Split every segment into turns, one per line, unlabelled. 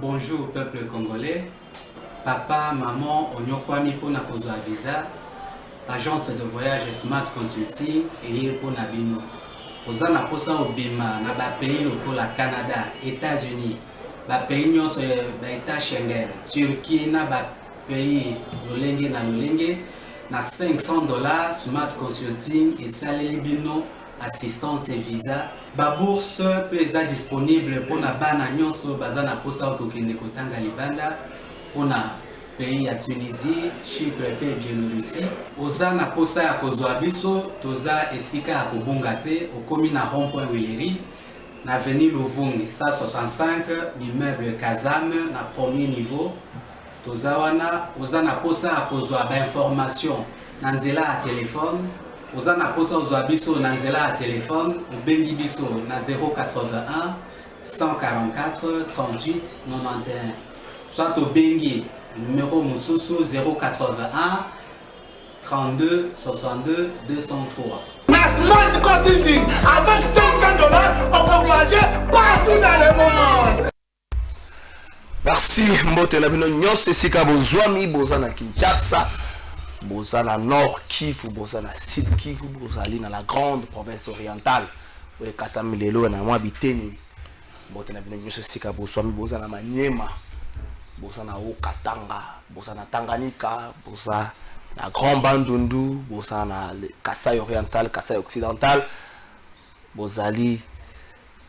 Bonjour peuple congolais. Papa, maman, onyokwami pona kozwa visa. Agence de voyage Smart Consulting et pour Nabino. Oza na posa obima na ba pays lokola Canada, États-Unis, ba pays nyonso ba État Schengen, Turquie na ba pays lolenge na lolenge na $500 Smart Consulting et saleli bino assistance et visa. Ba bourse peut être disponible pour na bana nyonso baza na posa okokende kotanga libanda pour na pays ya Tunisie, Chypre et Biélorussie. Oza na posa ya kozwa biso, toza esika ya kobunga te, okomi na rond-point Willery, na avenue Louvungi, 165, l'immeuble Kazam, na premier niveau. Toza wana, oza na posa ya kozwa ba information na nzela ya telefone. Oza na posa ozwa biso na nzela ya telefone, obengi biso na 081 144 38 91. Soit obengi numéro Moussousou 081 32 62 203.
Smart Consulting, avec $500, on peut voyager partout dans le monde.
Merci, mbote na bino nyonso esika bozwami boza na Kinshasa, boza na Nord Kivu, boza na Sud Kivu, bozali na la grande province orientale. Oye katami lelo na mwa biteni. Mbote na bino nyonso esika bozwami boza na Maniema, boza na Okatanga, boza na Tanganyika, boza na Grand Bandundu, boza na Kasai oriental, Kasai occidental, bozali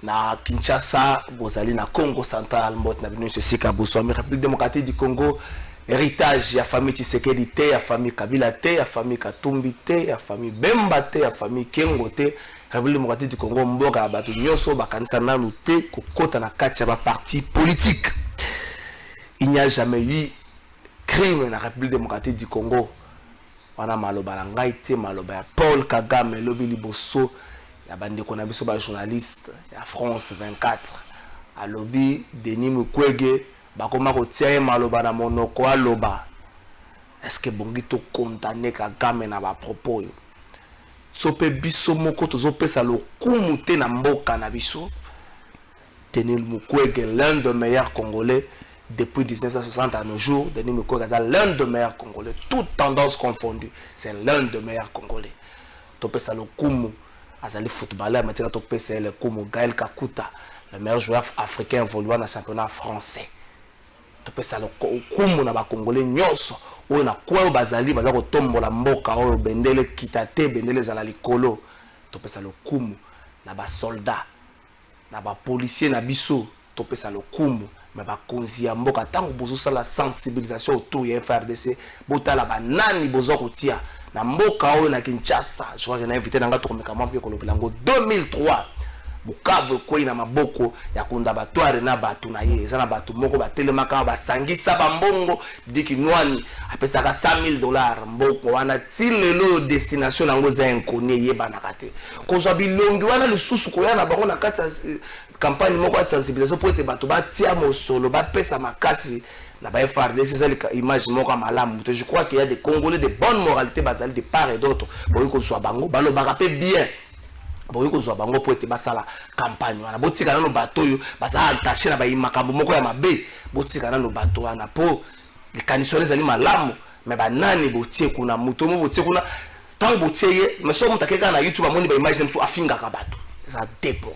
na Kinshasa, bozali na Congo central, mbote na bino sika bozwami République démocratique du Congo, héritage ya famille Tshisekedi te, ya famille Kabila te, ya famille Katumbi te, ya famille Bemba te, ya famille Kengo te. République démocratique du Congo mboka ya bato nyonso bakanisa nanu te kokota na kati ya ba parti politique. Il n'y a jamais eu crime dans la République démocratique du Congo. On a maloba na ngai te, maloba ya Paul Kagame lobi liboso ya bande ko na biso ba journaliste ya France 24. Alobi Denis Mukwege bakoma ko tia maloba na monoko aloba. Est-ce que bongi to condamner Kagame na ba propos yo? Sope biso moko tozopesa lokumu te na mboka na biso. Denis Mukwege, l'un des meilleurs Congolais depuis 1960 à nos jours. Denis Mukwege est l'un des meilleurs Congolais, toutes tendances confondues. C'est l'un des meilleurs Congolais. Topesa lokumu azali footballeur, mais topesa le kumu Gaël Kakuta, le meilleur joueur africain évoluant dans le championnat français. Topesa lokumu na ba Congolais nyonso oyo na kwa bazali baza kotombola mboka oyo bendele kitate bendele zala likolo. Topesa lokumu na ba soldat na ba policier na biso, topesa lokumu mais ba konzi ya mboka tango bozo sala sensibilisation autour ya FRDC botala ba nani bozo kotia na mboka oyo na Kinshasa. Je crois que na invité nanga to komeka mwa ko lopelango 2003 Bukavu kwei na maboko ya kunda batware na batu na ye eza na batu moko batelema kama basangisa bambongo diki nwani apesaka $100,000 mboko wana tilelo destination nango za inconnu ye banaka te kozwa bilongi wana lisusu koya na bango na kati ya campagne moko ya sensibilisation po ete bato batia mosolo bapesa makasi na ba FRDC ezali image moko malamu te. Je crois qu'il y a des Congolais de bonne moralité bazali de part et d'autre boyi kozwa bango balobaka pe bien boyi kozwa bango po ete basala campagne wana botika nano bato yo bazala attaché na ba makambo moko ya mabe botika nano bato wana po likanisoni ezali malamu mais banani botie kuna muto mo botie kuna tango botie ye mais so mutakeka na YouTube amoni ba image mso afingaka bato ça dépend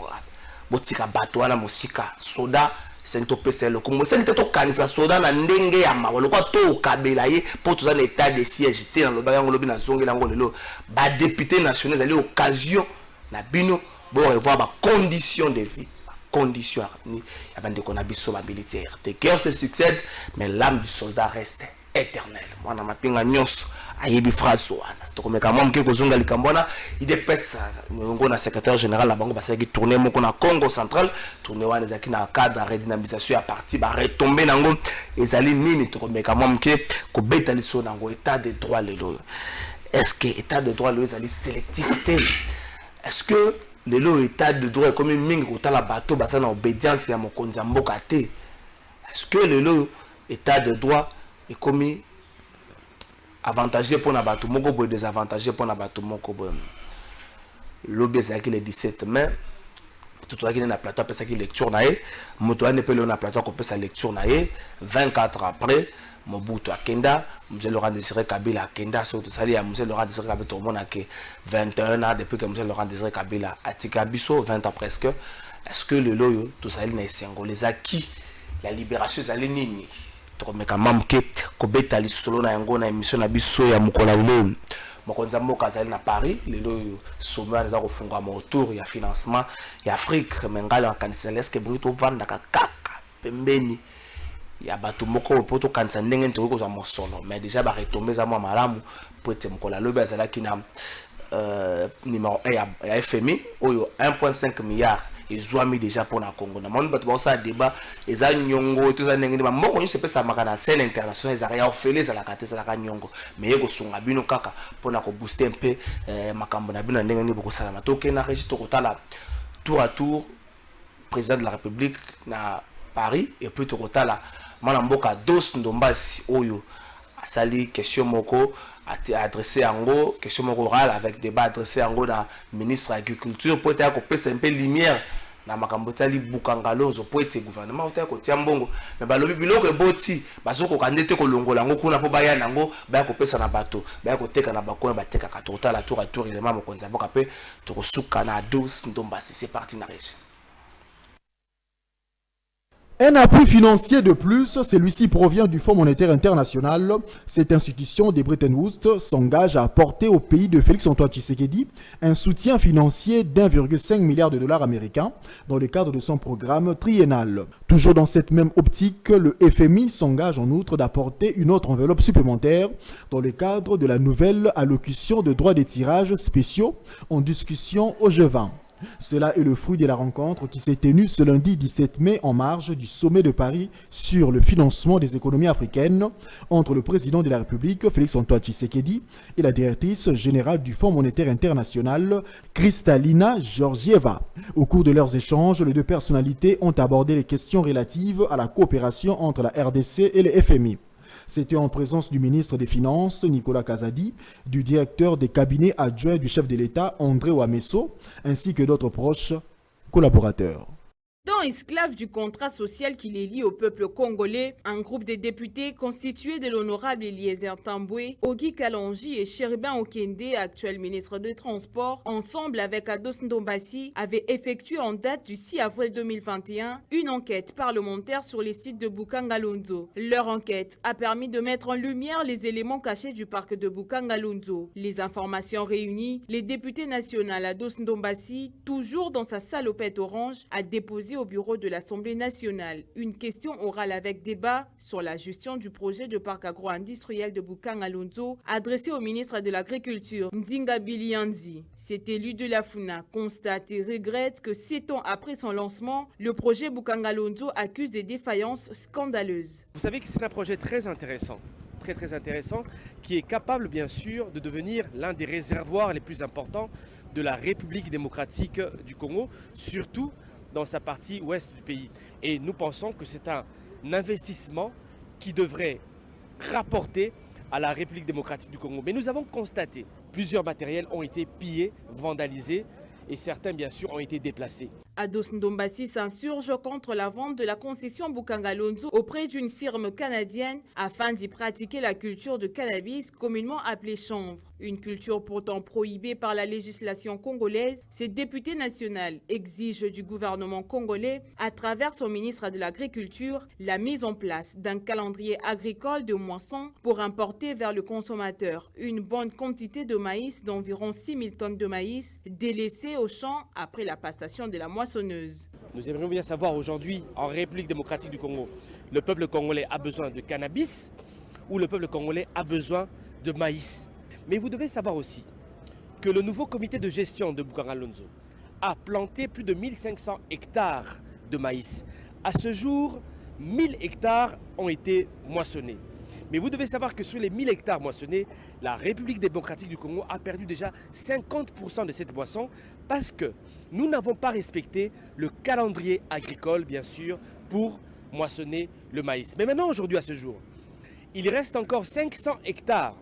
botika bato wana musika soda sento peselo comme sento to kanisa soda na ndenge ya mawolo kwa to kabela ye po to za na état de siège te na loba yango lobi na zongela ngo lelo ba député national ali occasion na bino bo revoir ba conditions de vie conditions ni ya bande ko na biso ba militaire. Des guerres se succèdent mais l'âme du soldat reste éternelle. Mwana mapinga nyonso ayebi phrase wana tokomeka mwa mke kozonga likambona idepesa ngo na secrétaire général la bango basaki tourner moko na Congo central tourner wana ezaki na cadre redynamisation ya parti ba retomber nango ezali nini tokomeka mwa mke ko beta liso nango état de droit lelo. Est-ce que état de droit lelo ezali sélectivité? Est-ce que lelo état de droit comme mingi kotala bato basa na obédience ya mokonzi ya mboka te? Est-ce que lelo état de droit est comme avantagé pour na bato moko boy désavantagé pour na bato moko boy? Lobi ezaki le 17 mai tout le monde a plateau après ça qui lecture naé moto ne peut le na plateau qu'on sa lecture naé 24 après Mobutu akenda monsieur Laurent Désiré Kabila akenda surtout ça à monsieur Laurent Désiré Kabila tout le monde a que 21 ans depuis que monsieur Laurent Désiré Kabila a tika biso 20 ans presque. Est-ce que le loyo tout ça na les acquis la libération zali nini to meka mamke ko betali solo na yango na émission na biso ya mukola ule mokonza mboka zali na Paris lelo sommet za kofunga autour ya financement ya Afrique mengala kanisa leske bonito vanda kaka pembeni ya bato moko poto kanisa ndenge nto ko za mosolo mais déjà ba retomber za moi malamu pour être mukola lobe azala kina numéro 1 ya FMI oyo 1.5 milliard ezwami déjà pour na Congo na monde bato ça débat eza nyongo to za ndenge ba mbongo nyo sepesa makana scène internationale za ya ofele za la katesa la nyongo mais yeko sunga bino kaka pour na ko booster un peu makambo na bino ndenge ni boko sala matoke na registre kotala tour à tour président de la République na Paris et puis to kotala mana mboka Dos Ndombasi oyo asali question moko adressé en gros question morale avec débat adressé en gros dans ministre de l'agriculture pour être copier un peu lumière na makambo tali bukangalonzo pour être gouvernement au ko tia mbongo mais balobi biloko eboti bazoko kandete ko longola ngo kuna po baya nango baya kopesa na bato baya koteka na bakoya bateka ka tour à tour il mama konza boka pe to kosuka na Dos Ndombasi c'est parti na région.
Un appui financier de plus, celui-ci provient du Fonds monétaire international. Cette institution de Bretton Woods s'engage à apporter au pays de Félix-Antoine Tshisekedi un soutien financier d'1,5 milliard de dollars américains dans le cadre de son programme triennal. Toujours dans cette même optique, le FMI s'engage en outre d'apporter une autre enveloppe supplémentaire dans le cadre de la nouvelle allocution de droits des tirages spéciaux en discussion au G20. Cela est le fruit de la rencontre qui s'est tenue ce lundi 17 mai en marge du sommet de Paris sur le financement des économies africaines entre le président de la République, Félix-Antoine Tshisekedi, et la directrice générale du Fonds monétaire international, Kristalina Georgieva. Au cours de leurs échanges, les deux personnalités ont abordé les questions relatives à la coopération entre la RDC et le FMI. C'était en présence du ministre des Finances, Nicolas Kazadi, du directeur des cabinets adjoints du chef de l'État, André Ouamesso, ainsi que d'autres proches collaborateurs.
Dans esclave du contrat social qui les lie au peuple congolais, un groupe de députés constitué de l'honorable Eliezer Tamboué, Ogi Kalonji et Cherubin Okende, actuel ministre des Transports, ensemble avec Ados Ndombasi, avaient effectué en date du 6 avril 2021 une enquête parlementaire sur les sites de Bukangalonzo. Leur enquête a permis de mettre en lumière les éléments cachés du parc de Bukangalonzo. Les informations réunies, les députés nationaux Ados Ndombasi, toujours dans sa salopette orange, a déposé au bureau de l'Assemblée nationale une question orale avec débat sur la gestion du projet de parc agro-industriel de Bukangalonzo adressée au ministre de l'Agriculture, Ndinga Bilianzi. Cet élu de la FUNA constate et regrette que 7 ans après son lancement, le projet Bukangalonzo accuse des défaillances scandaleuses.
Vous savez que c'est un projet très intéressant, très intéressant, qui est capable bien sûr de devenir l'un des réservoirs les plus importants de la République démocratique du Congo, surtout dans sa partie ouest du pays. Et nous pensons que c'est un investissement qui devrait rapporter à la République démocratique du Congo. Mais nous avons constaté plusieurs matériels ont été pillés, vandalisés et certains bien sûr ont été déplacés.
Ados Ndombasi s'insurge contre la vente de la concession Bukangalonzo auprès d'une firme canadienne afin d'y pratiquer la culture de cannabis communément appelée chanvre. Une culture pourtant prohibée par la législation congolaise, ces députés nationaux exigent du gouvernement congolais, à travers son ministre de l'Agriculture, la mise en place d'un calendrier agricole de moisson pour importer vers le consommateur une bonne quantité de maïs d'environ 6 000 tonnes de maïs délaissées au champ après la passation de la moissonneuse.
Nous aimerions bien savoir aujourd'hui, en République démocratique du Congo, le peuple congolais a besoin de cannabis ou le peuple congolais a besoin de maïs. Mais vous devez savoir aussi que le nouveau comité de gestion de Bukangalonzo a planté plus de 1500 hectares de maïs. À ce jour, 1000 hectares ont été moissonnés. Mais vous devez savoir que sur les 1000 hectares moissonnés, la République démocratique du Congo a perdu déjà 50% de cette moisson parce que nous n'avons pas respecté le calendrier agricole, bien sûr, pour moissonner le maïs. Mais maintenant, aujourd'hui, à ce jour, il reste encore 500 hectares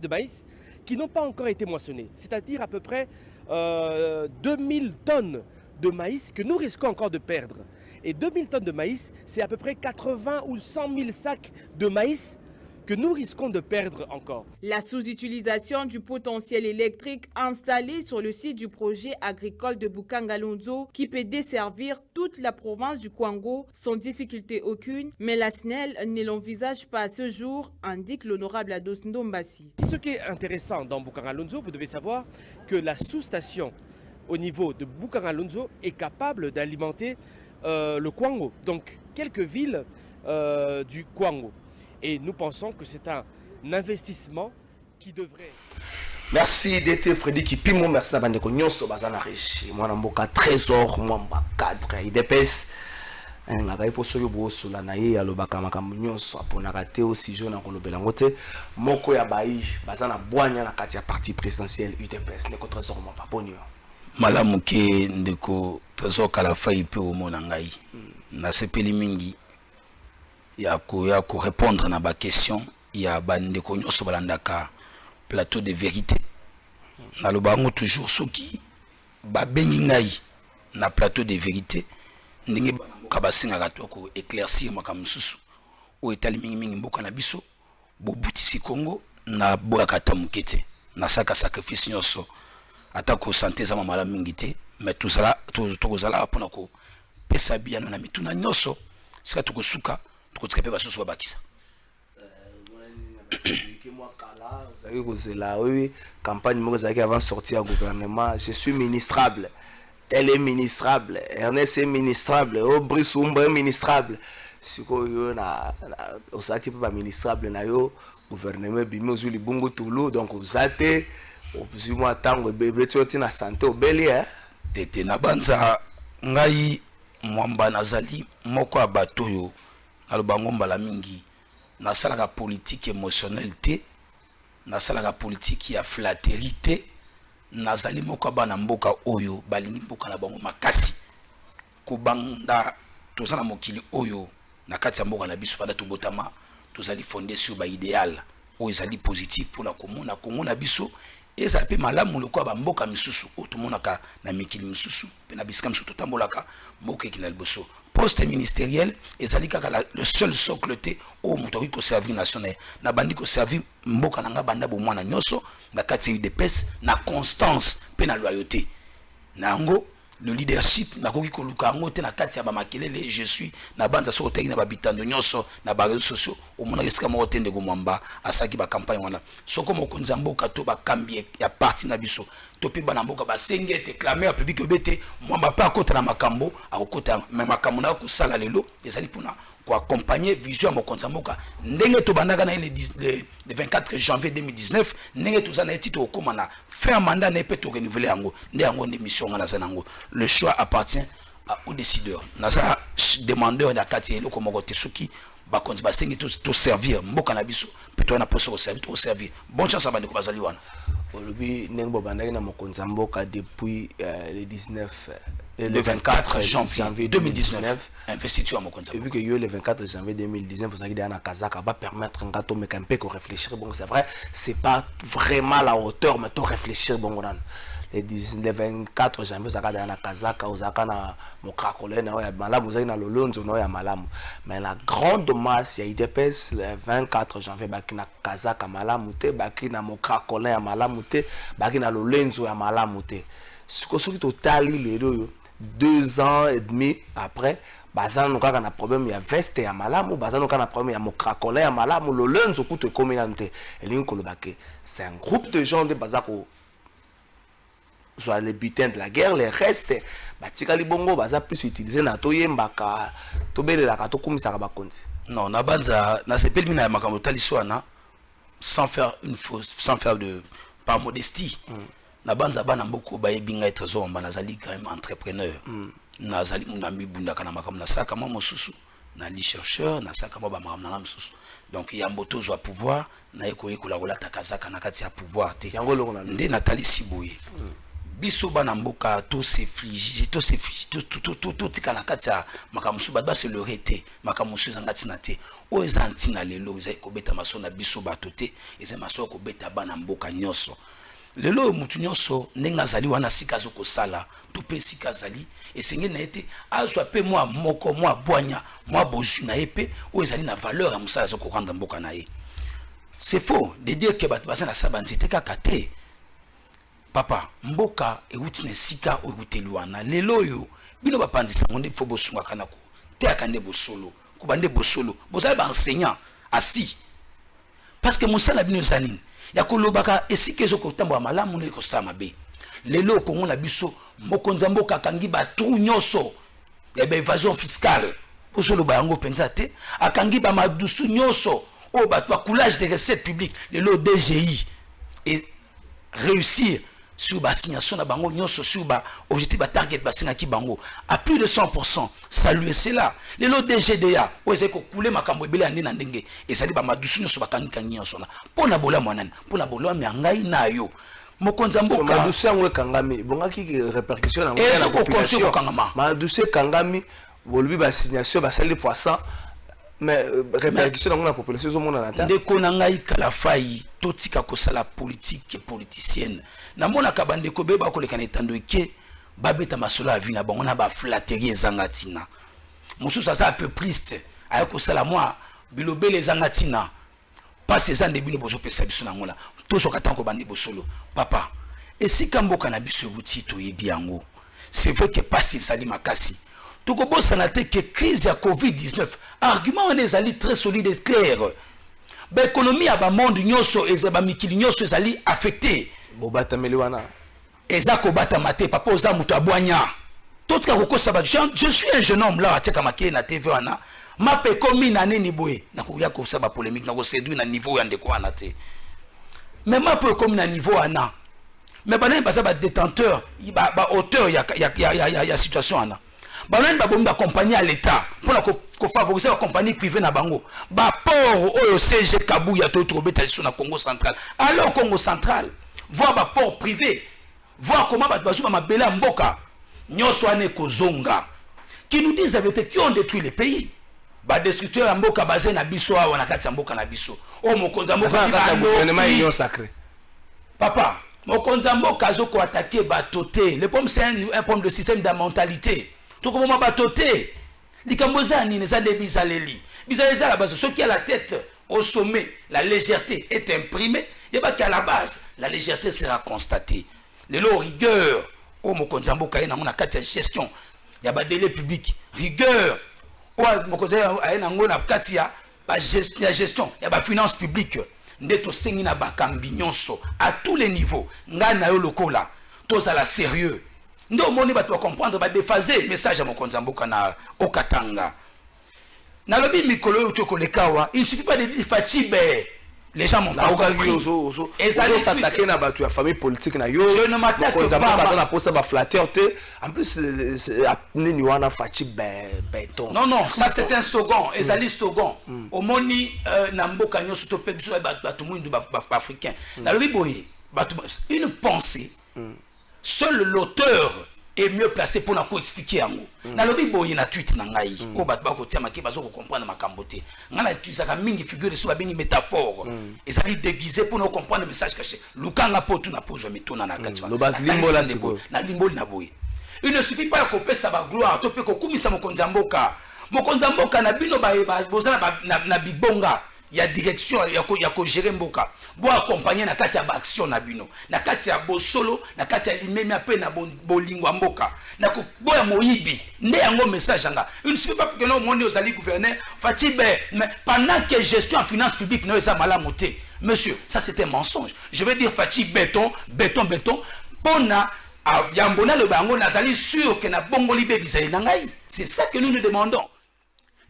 de maïs qui n'ont pas encore été moissonnés. C'est-à-dire à peu près 2000 tonnes de maïs que nous risquons encore de perdre. Et 2000 tonnes de maïs, c'est à peu près 80 ou 100 000 sacs de maïs que nous risquons de perdre encore.
La sous-utilisation du potentiel électrique installé sur le site du projet agricole de Bukangalonzo qui peut desservir toute la province du Kwango sans difficulté aucune, mais la SNEL ne l'envisage pas à ce jour, indique l'honorable Ados Ndombasi.
Ce qui est intéressant dans Bukangalonzo, vous devez savoir que la sous-station au niveau de Bukangalonzo est capable d'alimenter le Kwango, donc quelques villes du Kwango. Et nous pensons que c'est un investissement qui devrait...
Merci d'être Freddy Kipimo, merci à Bandeko Nyonso Bazana Régie. Moi, Namboka Trésor, moi, cadre, IDPS. Ngai po soyo bo sula na ye alobaka makambo nyonso apona raté aussi jeune akolobela ngote moko ya bai bazana bwanya na kati ya parti présidentiel UDPS neko Trésor mo paponio
malamu ke ndeko Trésor kala fai pe o mona ngai na sepeli mingi ya ko répondre na ba question ya bandeko nyonso balandaka plateau de vérité na lobango toujours soki ba bengi ngai na plateau de vérité ndenge kabasinga gato ko éclaircir makamususu o etali mingi mboka na biso bo butisi Congo na boka tamukete na saka sacrifice nyonso atako santé za mala mingi te mais tout ça tokozala pona ko pesa biano na mituna nyonso sika tokosuka tokotika pe basusu babakisa
oui, campagne avant sortir au gouvernement, je suis ministrable. Elle est ministrable. Ernest est ministrable. Brice Oumba est ministrable. Si on a pas ministrable, na yo gouvernement bimé aux Libungo Toulou, donc vous êtes au plus moi tango bébé tu es na santé au bélier.
Tete na banza ngai mwamba nazali moko abato yo alobango mbala mingi na sala ka politique émotionnelle te na sala ka politique ya flatterie te nazali moko bana mboka oyo balingi mboka na bango makasi kubanda tozana mokili oyo na kati ya mboka na biso banda tobotama tozali fondé sur ba idéal oyo ezali positif pour la komona biso ezali pe malamu lokwa ba mboka misusu o tomonaka na mikili misusu pe na bisika misusu totambolaka mboka ekina liboso poste ministériel ezali kaka le seul socle te o moto ko servir national na bandi ko servir mboka nanga banda bo mwana nyoso na kati ya UDPS na constance pe na loyauté nango le leadership na koki ko luka ngo te na kati ya ba makelele je suis na banza so teki na ba bitando nyoso na ba réseaux sociaux o mona esika mo tende go mwamba asaki ba campagne wana soko mo konza mboka to ba kambie ya parti na biso to pe bana mboka ba sengete clamer public obete mwamba pa kota na makambo akota même makambo na ko sala lelo ezali pona ko accompagner vision ya mokonza mboka ndenge to bandaka na le 24 janvier 2019 ndenge to zana titre okoma na fin mandat na pe to renouveler yango nde yango ne mission ngana zanango le choix appartient aux décideurs nasa demandeur na kati eloko moko te soki bakonzi basengi to servir mboka na biso pe to na poso to servir bonne chance à bandeko bazali wana
olobi ndenge bobandaki na mokonza mboka depuis le
24 janvier 2019 investiture à Mokonza.
Et vu que le 24 janvier 2019 vous avez dit à Kazaka va permettre un peu de réfléchir. Bon c'est vrai, c'est pas vraiment la hauteur mais to réfléchir bon le 24 janvier vous avez dit à Kazaka vous avez na mokrakole na ya malamu vous avez na lolonzo na ya malamu mais la grande masse ya IDPS le 24 janvier baki na Kazaka malamu te baki na mokrakole ya malamu te baki na lolonzo ya malamu te ce que totali le 2 ans et demi après bazano kaka na problème ya veste ya malamu bazano kaka na problème ya mokrakole ya malamu le lenzo kuto communauté elingi kolobake c'est un groupe de gens de bazako soit les butins de la guerre les restes batikali bongo baza plus utiliser na toyembaka tobelelaka tokumisaka bakonzi
non na banza na sepeli mina makambo taliswana sans faire une fausse sans faire de par modestie na banza bana mboko bayebinga être zo mba nazali quand même entrepreneur nazali munambi bundaka na makambo na saka mo mosusu na li chercheur na saka mo ba makambo na mosusu donc ya mboto zo pouvoir na ekoyi kola takazaka na kati ya pouvoir te nde Nathalie Siboye biso bana mboka to s'efflige to tika na kati ya makambo su ba se le rete makambo su zangati na te o ezanti na lelo ezai ko beta maso na biso bato te ezai maso ko beta bana mboka nyoso lelo mutu nyonso ndenge azali wana sika azokosala to mpe sika azali esengeli na ye te azwa mpe mwa moko mwa bwanya mwa bozwi na ye mpe oyo ezali na valeur ya mosala azokorendre mboka na ye. C'est faux de dire que bato baza na sala banzete kaka te. Papa mboka euti na sika oyuteli wana lelo oyo bino bapandisa ngo nde fo bosungaka na ko teaka nde bosolo kuba nde bosolo bozali baenseignant asi parce que mosala bino eza nini ya kolobaka esika ezokotambola malamu no ekosala mabe. Lelo Kongo na biso mokonzi mboka akangi batrou nyonso ya baévasion fiscale osoloba yango mpenza te akangi bamadusu nyonso oyo bato bacoulage de recettes publiques lelo DGI et réussir sur l'assignation de bango nyonso sur ba objectif ba target basingaki bango à plus de 100%. Saluer cela les lots DGDA où est-ce que couler makambo ebele ande na ndenge et ça dit ba madusu nyonso bakangika nyonso na pona bola mwanani pona bola mi ngai na yo mokonzi mboka
madusu yango kangami bongaki répercussion na
ngana population
madusu kangami bolubi ba assignation ba sali poisson mais répercussion dans la population zo mona na ta
ndeko na ngai kala fai totika kosala politique politicienne na mona kabande ko beba ko lekana etando ke babeta masolo ya vie na bango na ba flatterie ezangatina mususu asa peu triste aya kosala moi bilobele ezangatina pas ces ande bino bozo pesa biso na ngola tozo katango bandi bosolo papa esika mboka na biso buti to yebi yango c'est vrai que pas ces sali makasi toko bosana te que crise ya COVID-19 argument on ezali très solide et clair. Ba économie ya ba monde nyonso ezaba mikili nyonso ezali affecté.
Bobata meliwana.
Eza ko bata mate papa oza mutu abwanya. Totika kokosa ba je suis un jeune homme là atika maké na TV wana. Mape komi na nini boye na koya ko sa ba polémique na ko séduire na niveau ya ndeko wana te. Mais mape komi na niveau ana. Mais banane basa ba détenteur, ba auteur ya situation ana. Banane ba bomba compagnie à l'état pour la favoriser la compagnie privée na bango ba port oyo CG Kabou ya to trobeta sur na Congo central alors Congo central voir ba port privé voir comment ba bazuba mabela mboka nyonso ane kozonga qui nous disent avec qui ont détruit les pays ba destructeur ya mboka basé na biso awa na kati ya mboka na biso o mokonza mboka
ki gouvernement union sacré
papa mokonza mboka azoko attaquer ba toté le problème c'est un problème de système de mentalité. Tout comme on va batoter, les Cambozani, les Adébizaleli, Bizaleza la base, ceux qui à la tête, au sommet, la légèreté est imprimée, il n'y a pas qu'à la base, la légèreté sera constatée. Les lots rigueur, au Mokonzambo Kaina, on a 4 gestion, il y a pas délai public, rigueur, au Mokonzambo Kaina, on a 4 gestion, il y a pas finance publique, ndeto sengina bakambinyonso, à tous les niveaux, ngana yo lokola, tous à la sérieux. Ndo moni ba to comprendre ba déphaser message à mokonzi mboka na okatanga na lobi mikolo yo to kolekawa il suffit pas de dire Fachibe les gens m'ont pas compris
et ça s'attaquer na batu ya famille politique na yo
je ne m'attaque pas
na posa ba flatteur te en plus ni wana Fachibe béton
non ça c'est un slogan ezali slogan au moni na mboka nyoso to pe biso batu mwindu ba africain na lobi boye batu une pensée. Seul l'auteur est mieux placé pour nous expliquer en gros. Na lobi boye na tweet na ngai. Ko bat ba ko tia maki bazo ko comprendre makambote. Ngana tuisaka mingi figure sur ba bengi métaphore. Et ça dit déguisé pour nous comprendre le message caché. Lukanga potu na pojo metona na kati.
Lo bas limbo la siko.
Na limbo na boye. Il ne suffit pas ko pesa ba gloire to pe ko kumisa mokonza mboka. Mokonza mboka na bino ba bozana na bigbonga. Il y a direction, il y a gérer mboka. Bo accompagner na kati ya ba action na bino. Na kati ya bosolo, na kati ya limemi ape na bolingwa mboka. Na ko boya moyibi. Nde yango message anga. Il ne suffit pas que non monde ozali gouverner Fachibe mais pendant que gestion en finance publique no eza malamu te. Monsieur, ça c'est un mensonge. Je veux dire Fachibe béton. Pona yambona le bango nazali sûr que na bongo libe bisayi na ngai. C'est ça que nous nous demandons.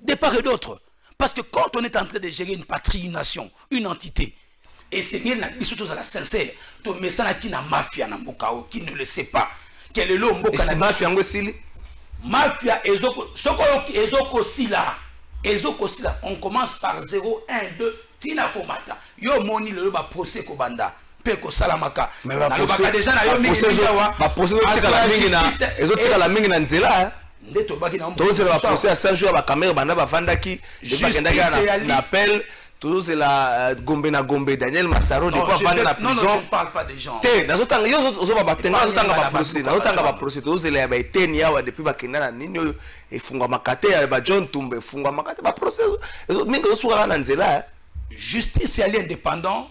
De part et d'autre. Parce que quand on est en train de gérer une patrie, une nation, une entité, et c'est bien la sincère, tout mais ça n'a qui na mafia na mbokao qui ne le sait pas. Quel est l'homme mboka na
mafia ngosili?
Mafia ezoko sila. On commence par 0 1 2 tina komata. Yo moni le ba procès ko banda. Peko salamaka.
Mais ba procès déjà na yo mingi wa. Ba procès tika la mingi na ezotika la mingi na nzela.
Ndeto baki na
mbo. Tose la procès à 5 jours ba caméra banda ba vandaki, ba kendaka na appel tous la Gombe na Gombe Daniel Massaro de quoi vendre la prison.
Non, je ne parle pas des gens.
Té, na zotanga yo zo ba batenga zotanga ba procès, na zotanga ba procès tous les ba eteni yawa depuis ba kenda na nini efungwa makate ya ba John Tumbe efungwa makate ba procès. Mingi zo suka na nzela.
Justice est indépendant.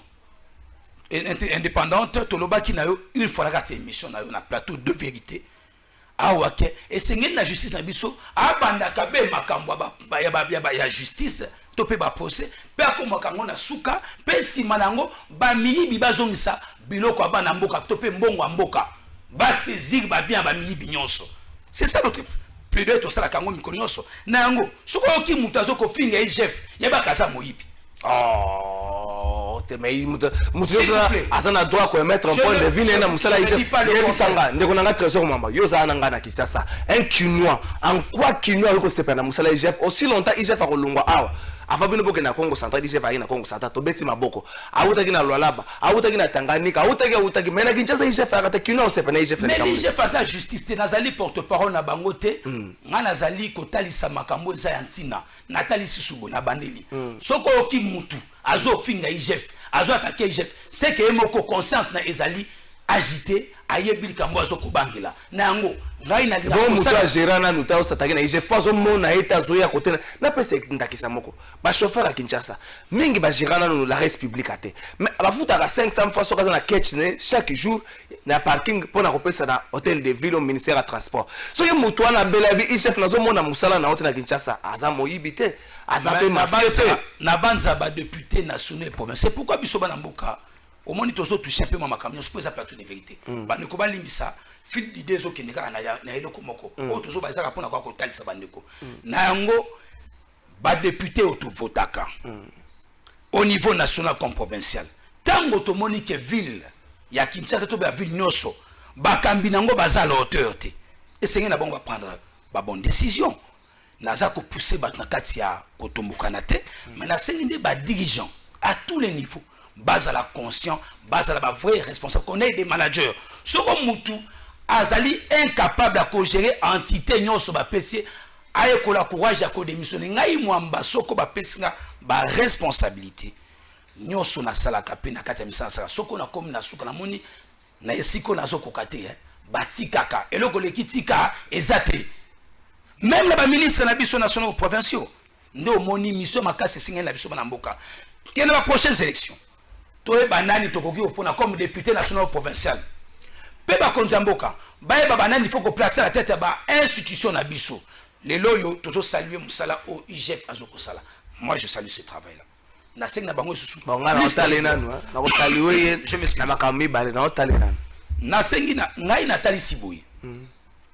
Indépendante, tolobaki na yo une fois la carte émission na yo na plateau de vérité. Awake et c'est la justice na biso abanda kabe makambo ya justice to pe ba procès pe akoma kango na suka pe sima nango ba miyibi bazongisa biloko abana mboka to pe mbongo mboka ba saisir ba bien ba miyibi nyonso. C'est ça notre plaidoyer to sala kango mikolo nyonso na yango soko oki mutu azoko finga e chef yeba kaza moyibi.
Oh, mais azana droit ko mettre un point de vue na musala yebisanga ndeko nanga trésor mamba yo za nanga na Kisasa un Kinois en quoi Kinois ko sepa na musala IGF aussi longtemps IGF a kolongwa awa afabino boke na Congo Central IGF a na Congo Central to beti maboko awutaki na Lualaba awutaki na Tanganyika awutaki mena Kinshasa IGF a Kinois sepa na IGF
mais IGF a sa justice te nazali porte-parole na bangote nga nazali ko talisa makambo za yantina Nathalie Sisubo na bandeli soko oki mutu azo finga IGF azo attaquer IGF c'est que moko conscience na ezali agité ayebi kambo azo ko bangela na yango ngai na
bon mutu a gérer na nuta o s'attaquer na IGF pas au mona eta zo ya côté na pese ndakisa moko ba chauffeur à Kinshasa mingi ba gérer na la res publique ate mais ba futa ka 500 fois soka na ketchne chaque jour na parking pour na repesa na hôtel de ville au ministère à transport so ye mutu na belabi IGF na zo mona musala na hôtel na Kinshasa aza moyibité aza pe mafete
na banza ba député national et provincial c'est pourquoi biso bana mboka au moins tozo toucher peu ma camion suppose à plateau de vérité ba ne ko ba limbisa fil d'idées zo keneka na eloko moko o tozo ba ezaka pona kwa ko talisa bandeko na yango ba député auto-votaka au niveau national comme provincial tango to moni que ville ya Kinshasa to ba ville nyoso ba kambi nango baza à la hauteur te et c'est na bango ba prendre ba bonne décision naza ko pousser ba na kati ya kotombokana te mais na senginde ba dirigeant à tous les niveaux base à la conscience base à la vraie responsable qu'on ait des managers soko mutu azali incapable à gérer entité nyoso ba pesi aye ko la courage à ko démissionner ngai mwamba soko ba pesinga ba responsabilité nyoso na sala kape na kati ya misala soko na komi na suka na moni na esiko na zoko kate batikaka eloko lekitika ezate même la ministre na biso nationaux provinciaux ndo moni mission makase singa na biso na mboka kena la prochaine élection toye banani tokoki opona comme député national provincial pe ba konzamboka baye ba banani faut ko placer la tête ba institution na biso les loyo toujours saluer musala au IGF azoko sala moi je salue ce travail là na seng na bango susu
bonga na otale nanu na ko saluer je me na makambi bale na otale nanu
na sengi na ngai na tali siboyi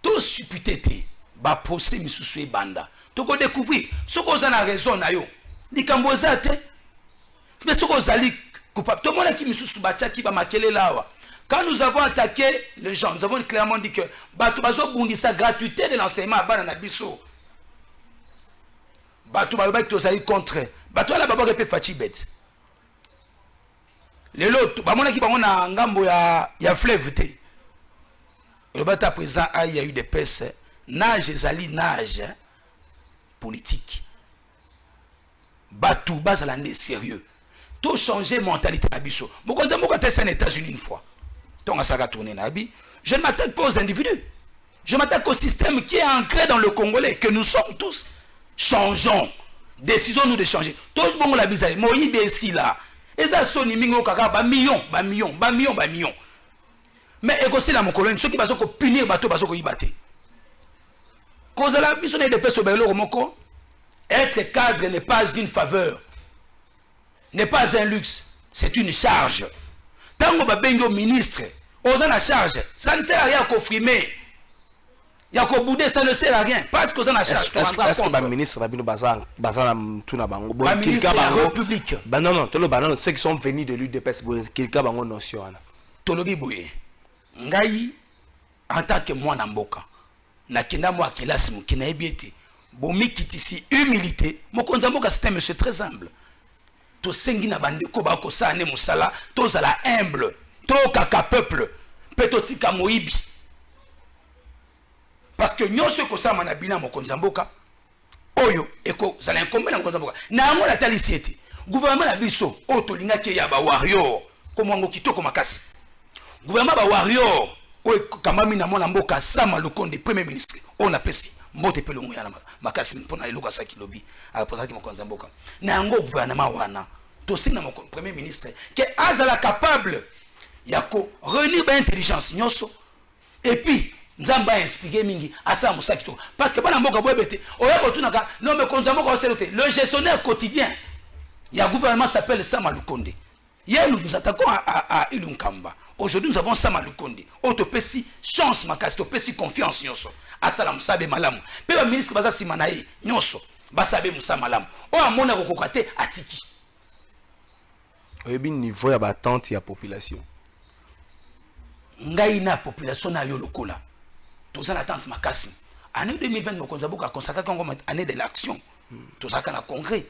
to supputé ba procès misusu e banda to ko découvrir soko za na raison na yo likambo za te mais soko zali coupable tout le monde qui misusu bachaki ba makele lawa quand nous avons attaqué les gens nous avons clairement dit que bato bazo bundisa gratuité de l'enseignement bana na biso bato ba to zali contre bato ala baba repe fatibet les lots ba mona ki bango na ngambo ya fleuve te le bata présent il y a eu des pèses nage zali nage politique bato bazala né sérieux tout changer mentalité na biso bokonza moko te aux États-Unis une fois donc ça va tourner na bi je ne m'attaque pas aux individus je m'attaque au système qui est ancré dans le Congolais que nous sommes tous changeons décisons-nous de changer tout le monde la bizarre moyi ici là et ça soni mingo kaka ba millions mais écossais la mon colonie ceux qui bazo ko punir bato bazo ko yibate cause la biso na de peso belo moko être cadre n'est pas une faveur n'est pas un luxe, c'est une charge. Tant que vous ministre, vous avez la charge, ça ne sert à rien qu'au frimer. Il y a qu'au bouder, ça ne sert à rien. Parce que vous avez la charge.
Est-ce que le ministre va venir tout na bango?
Le ministre de la République.
Non, ceux qui sont venus de l'UDPS, quelqu'un va notion.
Tolobi Bouye, Ngai, en tant que moi Namboka, Nakina moi qui lasse mon kina ebiete, Bomi qui ici humilité, mon konzamboka c'est un monsieur très humble. To sengi na bandeko ba ko sa ne musala to zala humble to kaka peuple petoti ka moibi parce que nyonso ko sa manabina mokonza mboka oyo eko zala inkombe na mokonza mboka na ngo la tali siete gouvernement na biso o tolinga ke ya ba warrior comme ngo kitoko makasi gouvernement ba warrior o kamami na mona mboka Sama Lukonde premier ministre on a pesi mbote pe longo yana makasi mpona eloko sa kilobi apozaki mokonza mboka na ngo gouvernement wana to sina mon premier ministre que azala capable ya ko réunir ba intelligence nyoso et puis nzamba expliquer mingi asa musaki to parce que bana mboka boyebete oyako tunaka non mais konza mboka oselote le gestionnaire quotidien ya gouvernement s'appelle Sama Lukonde. Hier nous attaquons à Ilunkamba. Aujourd'hui nous avons Sama Lukonde. Autopesi chance makasi topesi confiance nyoso. Asala musabe malamu. Pe ba ministre baza simanaye nyoso. Basabe musa malamu. O amona kokokate atiki.
Oyebi niveau ya batante ya population.
Ngai na population na yo lokola. Toza na attente makasi. Année 2020 mokonza boka consacré comme année de l'action. Toza kana congrès.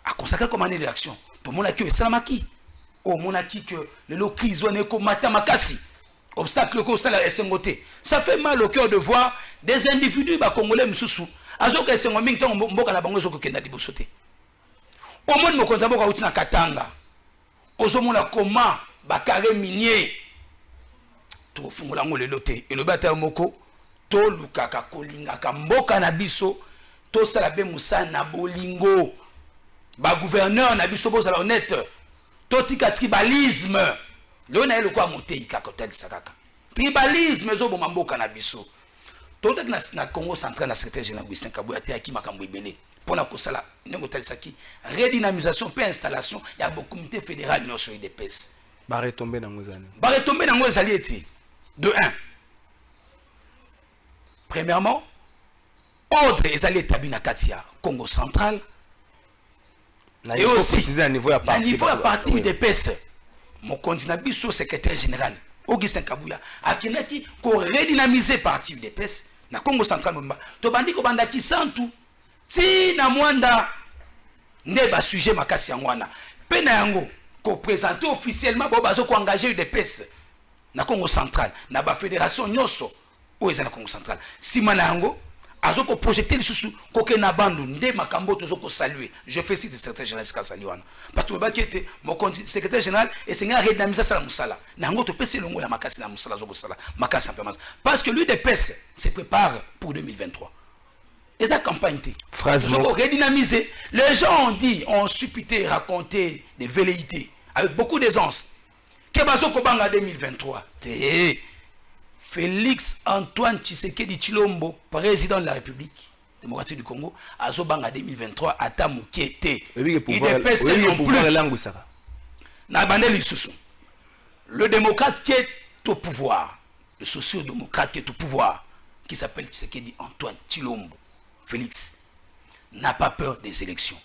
A consacré comme année d'élection. Tout le monde a qui Salamaki. Au monde a qui que le loki zone ko matamakasi. Obstacle ko sala esengote. Ça fait mal au cœur de voir des individus ba congolais msusu. Azoka esengo mingi to mboka na bango zoko kenda dibosote. Au monde mokonza boka utina Katanga. Ozomona comment ba carré minier. To fungola ngo lelote. Et le bata moko to lukaka kolinga ka mboka na biso to sala be musa na bolingo. Ba gouverneur na biso boza honnête totika tribalisme le na eloko amote ka kotel sakaka tribalisme zo bomba mboka na biso totek na Congo central na secrétaire général Augustin Kabuya te aki makambo ebele pona kosala nengo talisaki redynamisation pe installation ya bo comité fédéral nyonso UDPS
ba retomber na ngozani
eti de 1 premièrement ordre ezali établi na katia Congo central. Et aussi, à niveau à partir de PS, mon candidat biso secrétaire général, Augustin Kabuya, a qui ko redynamiser parti de PS, na Congo central, to bandi ko banda ki santu, ti na mwanda, ne ba sujet makasi yangwana, pe na yango, ko présenter officiellement, bo bazo ko engager de PS, na Congo central, na ba fédération nyoso, o eza na Congo central, si mana yango, azoko projeter les sous koke na bandu nde makambo tozoko saluer je félicite le secrétaire général Saliwana parce que ba kete mon secrétaire général et seigneur redynamiser ça musala na ngo to pese longo ya makasi na musala zoko sala makasi en permanence parce que l'UDPS se prépare pour 2023 et sa campagne
phrase
redynamiser les gens ont supputé raconter des velléités avec beaucoup d'aisance que bazoko banga 2023 té Félix Antoine Tshisekedi Tshilombo, président de la République démocratique du Congo, à Zobanga 2023, à Tamoukiete. Le démocrate qui est au pouvoir, le socio-démocrate qui est au pouvoir, qui s'appelle Tshisekedi Antoine Tshilombo, Félix, n'a pas peur des élections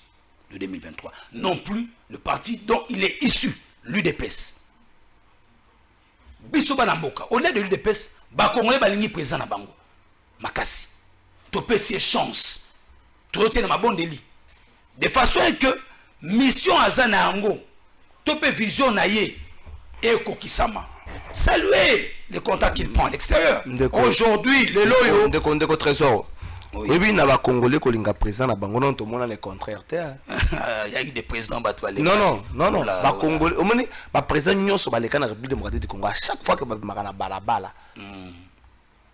de 2023. Non plus le parti dont il est issu, l'UDPS. Biso banamboka au lieu de l'UDPS ba congolais balingi président na bango makasi to pesi chance to tient na bondeli de façon que mission azana yango to pe vision na ye et kokisama saluer les contacts qu'il prend à l'extérieur aujourd'hui le loyo
de trésor. Oui, na ba congolais kolinga président na bango non to mona le contraire terre.
Il y a eu des présidents batwale.
Non, ba congolais au moni ba président nyoso ba leka na République démocratique du Congo à chaque fois que ba makana balabala.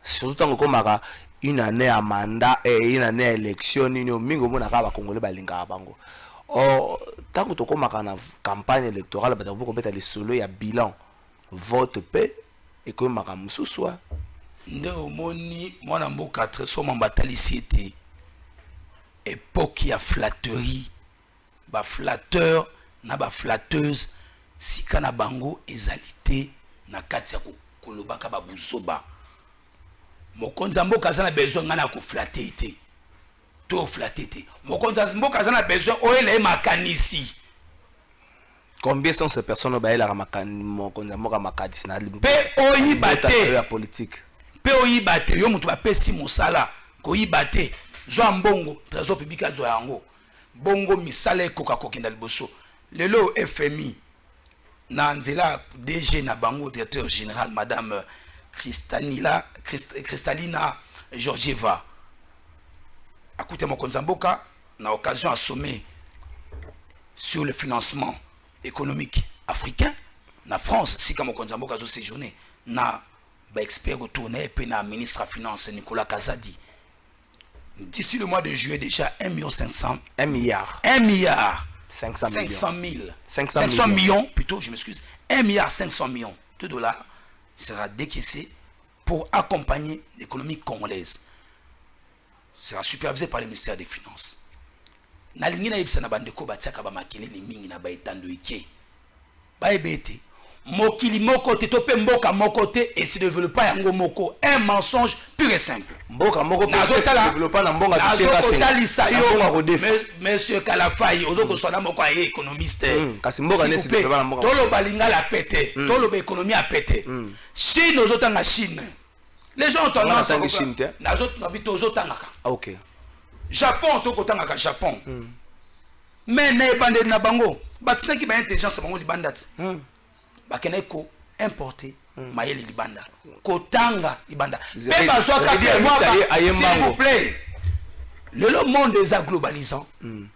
Surtout tant que maka une année à mandat et une année à élection ni mingo mona ka ba congolais ba linga bango. Oh, tant que to ko makana campagne électorale ba ko beta les solo ya bilan vote paix et que maka mususwa.
Nde omoni mwana mboka treso mambatalisi ete époque ya flatterie ba flatteur na ba flatteuse sika na bango ezalité na kati ya kolobaka ba buzoba mokonzi mboka za na besoin ngana ko flatter ete to flatter ete mokonzi mboka za na besoin oyele makanisi.
Combien sont ces personnes ba ela makani mokonzi mboka makadisi na
pe oyibate
la politique.
Pe oyibate yo mutu bapesi mosala ko yibate zo mbongo trésor public azo yango bongo misala ekoka kokenda liboso lelo FMI na nzela DG na bango directeur général madame Kristalina Georgieva akute mokonza mboka na occasion à sommet sur le financement économique africain. Na France, si comme on a séjourné, na expert retourné et na ministre de la Finance Nicolas Kazadi. D'ici le mois de juillet déjà 1 milliard 500 millions plutôt, je m'excuse, 1 milliard 500 millions de dollars sera décaissé pour accompagner l'économie congolaise. Sera supervisé par le ministère des Finances. Na lingi na yebisa na bandeko batiaka ba makelele mingi na ba etando ike. Ba ebete mokili moko te tope mboka moko te et se développe pas yango moko, un mensonge pur et simple.
Mboka moko pe se développe pas na mbonga
bisenga monsieur Kalafai ozoko sona moko aye économiste.
Kasi mboka ne se développe na mboka.
Tolo balinga la pété, tolo ba économie a pété. Chine ozotanga Chine. Les gens ont tendance à Chine te. Na ozotanga.
OK.
Japon to kotanga Japon. Mais na ebande na bango, batina ki ba intelligence bango libandati. Bakeneko importer mayeli libanda. Kotanga libanda. Même bazwa ka s'il vous plaît. Le monde des globalisants.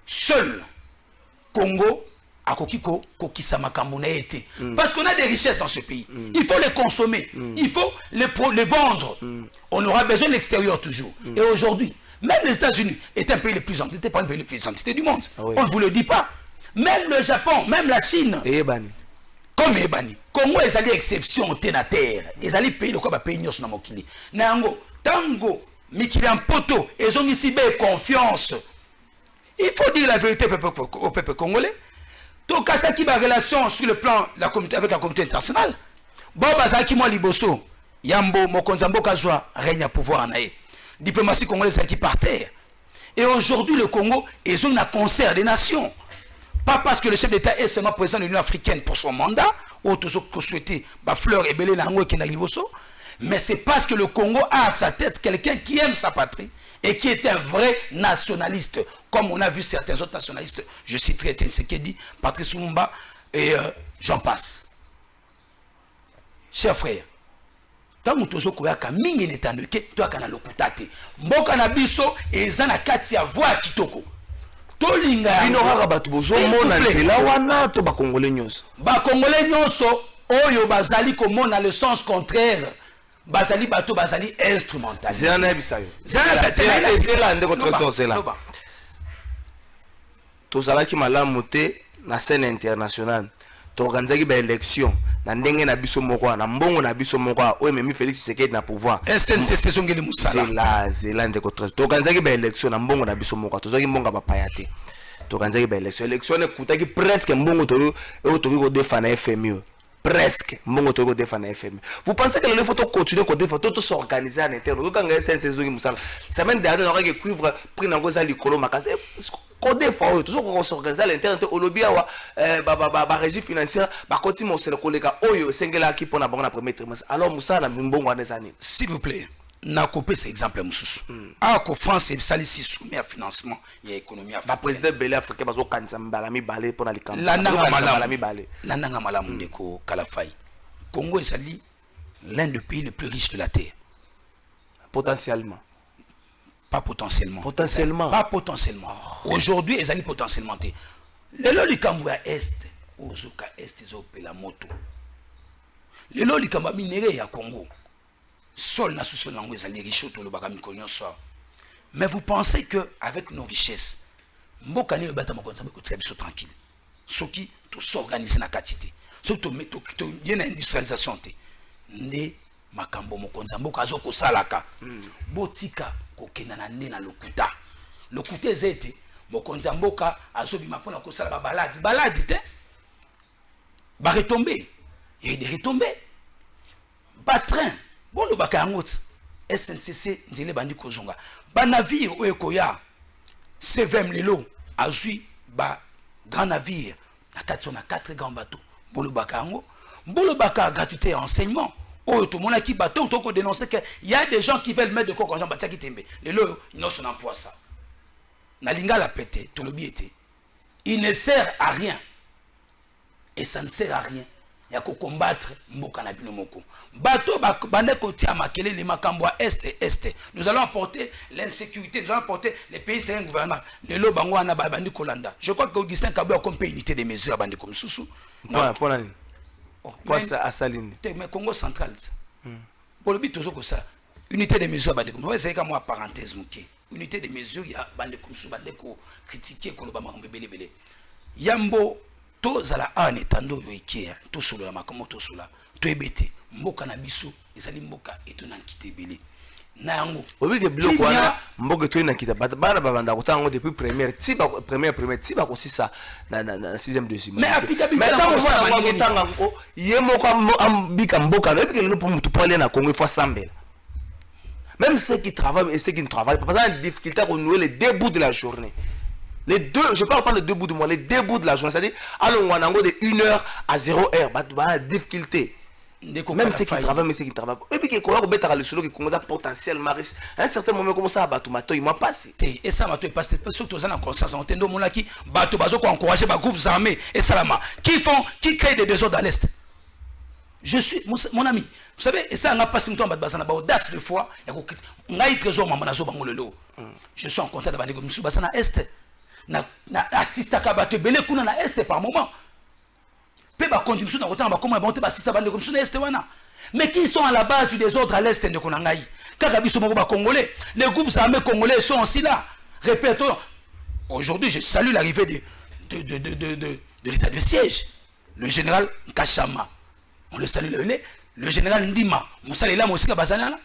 Seul Congo akokiko kokisa makambo na été. Parce qu'on a des richesses dans ce pays. Il faut les consommer. Il faut les vendre. On aura besoin de l'extérieur toujours. Et aujourd'hui, même les États-Unis est un pays le plus endetté, pas un pays le plus endetté du monde. On ne vous le dit pas. Même le Japon, même la Chine. Comme Ebani. Congo est allé exception au terre. Ils allaient payer le quoi payer nyos na mokili. Nango, tango, mikili en poto, ils ont ici confiance. Il faut dire la vérité au peuple congolais. Donc à ça qui va relation sur le plan avec la communauté internationale. Bon bazaki moi liboso, yambo mokonzambo kazwa règne à pouvoir naé. Diplomatie congolaise qui par terre. Et aujourd'hui, le Congo est un concert des nations. Pas parce que le chef d'État est seulement président de l'Union africaine pour son mandat, ou toujours que souhaiter fleur et belé mais c'est parce que le Congo a à sa tête quelqu'un qui aime sa patrie et qui est un vrai nationaliste. Comme on a vu certains autres nationalistes, je citerai Tshisekedi, Patrice Lumumba et j'en passe. Chers frères, tant que toujours koyaka mingi netandoke to akana lokutate mboka na biso ezana kati ya voix kitoko tolinga
bino kaka bato bozomona nzela wana to bakongole
nyonso oyo bazali komona le sens contraire bazali bato bazali instrumental
zela bisayo zela ndeko trésor zela tozalaki malamu te na scène internationale toorganizaki ba élection na ndenge na biso moko na mbongo na biso moko oyo memi Félix Tshisekedi na pouvoir
SNCC songeli musala
zela ndeko trésor toorganizaki ba élection na mbongo na biso moko tozaki mbongo ba payate toorganizaki ba élection ekutaki presque mbongo to ko defa na FMI presque mbongo to ko defa na FMI. Vous pensez que le faut continuer ko defa to s'organiser en interne to kanga SNCC zongi musala semaine dernière on a cuivre pris na ngoza likolo makase Côté fort, toujours s'organiser à l'intérieur, au lobby, la régie financière, continue à se coller Oyo, Sengela qui pour la première trimestre. Alors, Moussa, na bon des années.
S'il vous plaît, n'a coupé cet exemple, Moussous. Ah, que France est salissée soumis à financement et à l'économie.
Le président Belé africain, parce que Balami Balé pour la campagne.
La Nanga Malam Ndeko Kalafai. Congo est sali l'un des pays les plus riches de la terre.
Potentiellement.
Pas potentiellement.
Potentiellement.
Pas potentiellement. Aujourd'hui, ils allaient potentiellement. Les Lolikambouya Est, Ozoka Est, ils ont la moto. Les Lolikambouya minéré à Congo. Sol na sous langue, ils allaient riches autour de Bagami Konyon soir. Mais vous pensez qu'avec nos richesses, Mbokani le bâtiment comme ça, vous tranquille. Ce qui, tout s'organiser na quantité. Surtout, il y a une industrialisation. Né, Makambo, Mokonza, Mbokazo, Kosalaka. Botika. Kokena na nena lokuta lokuta ezete mokonzi mboka azobima pona kosala balade te ba retomber et des retombées ba train bon le bakangot SNCC nzele bandi kozonga ba navire oyo koya CVM lelo azui ba grand navire na kati na 4 grands bateaux bolo bakango bolo baka gratuité enseignement. Oh, tout le monde qui bat, on peut dénoncer qu'il y a des gens qui veulent mettre de quoi quand j'en qui tembe. Les lots, ils n'ont son emploi ça. Nalinga l'a pété, tout le biété. Il ne sert à rien. Et ça ne sert à rien. ya ko combattre mboka na bino moko. Bato bande kotia makele le makambo est. Nous allons apporter l'insécurité, nous allons apporter les pays c'est un gouvernement. Le lo bango ana bandi kolanda. Je crois que Augustin Kabou a compris unité des mesures à bande comme Soussou.
Non, pour l'année. Pour à Saline.
Mais Congo central. Pour le but toujours que ça. Unité des mesures à bande comme c'est comme moi parenthèse moké. Unité des mesures il y a bande comme sous bande ko critiquer ko lo ba makambo belé. Yambo tous à la ane tando yo ikea tout solo la makomo tout sola to ebete mboka na biso ezali mboka etona nkite belé na yango
obi ke bloko wana mboka to ina kita bana babanda kotango depuis première tiba ko sisa na 6e deuxième
mais applicabilité
mais tant que moi tanga ko yemoko ambika mboka no ebike le pour mutu parler na Congo fois sambela même ceux qui travaillent et ceux qui ne travaillent pas parce qu'il y a une difficulté à renouer les deux bouts de la journée. Les deux, je parle pas de deux bouts de mois, les deux bouts de la journée, c'est-à-dire, allons, on a de 1h à 0h, bah, difficulté. Même ceux qui travaillent, mais ceux qui ne travaillent pas. Et puis, quand on a le solo qui commence à potentiellement riche, à un certain moment, comment ça va, bateau, il m'a passé.
Et ça, bateau, parce que surtout, ça, on a conscience, on entend, mon qui, bateau, bateau, qui encourage les groupes armés et salama, qui créent des désordres à l'Est. Je suis, mon ami, vous savez, et ça, on a passé mon temps, on a audace de foi, on a eu trésor, je suis en contact avec les groupes à l'Est. Na assiste à kabato belé kuna na est par moment pe ba condition na kotanga ba comment ba monter ba assiste ba comme na est wana mais qui sont à la base du désordre à l'est de konangai kaka biso moko ba congolais les groupes armés congolais sont aussi là répétons aujourd'hui je salue l'arrivée de l'état de siège le général Kachama on le salue le général Ndima musalela mosika bazana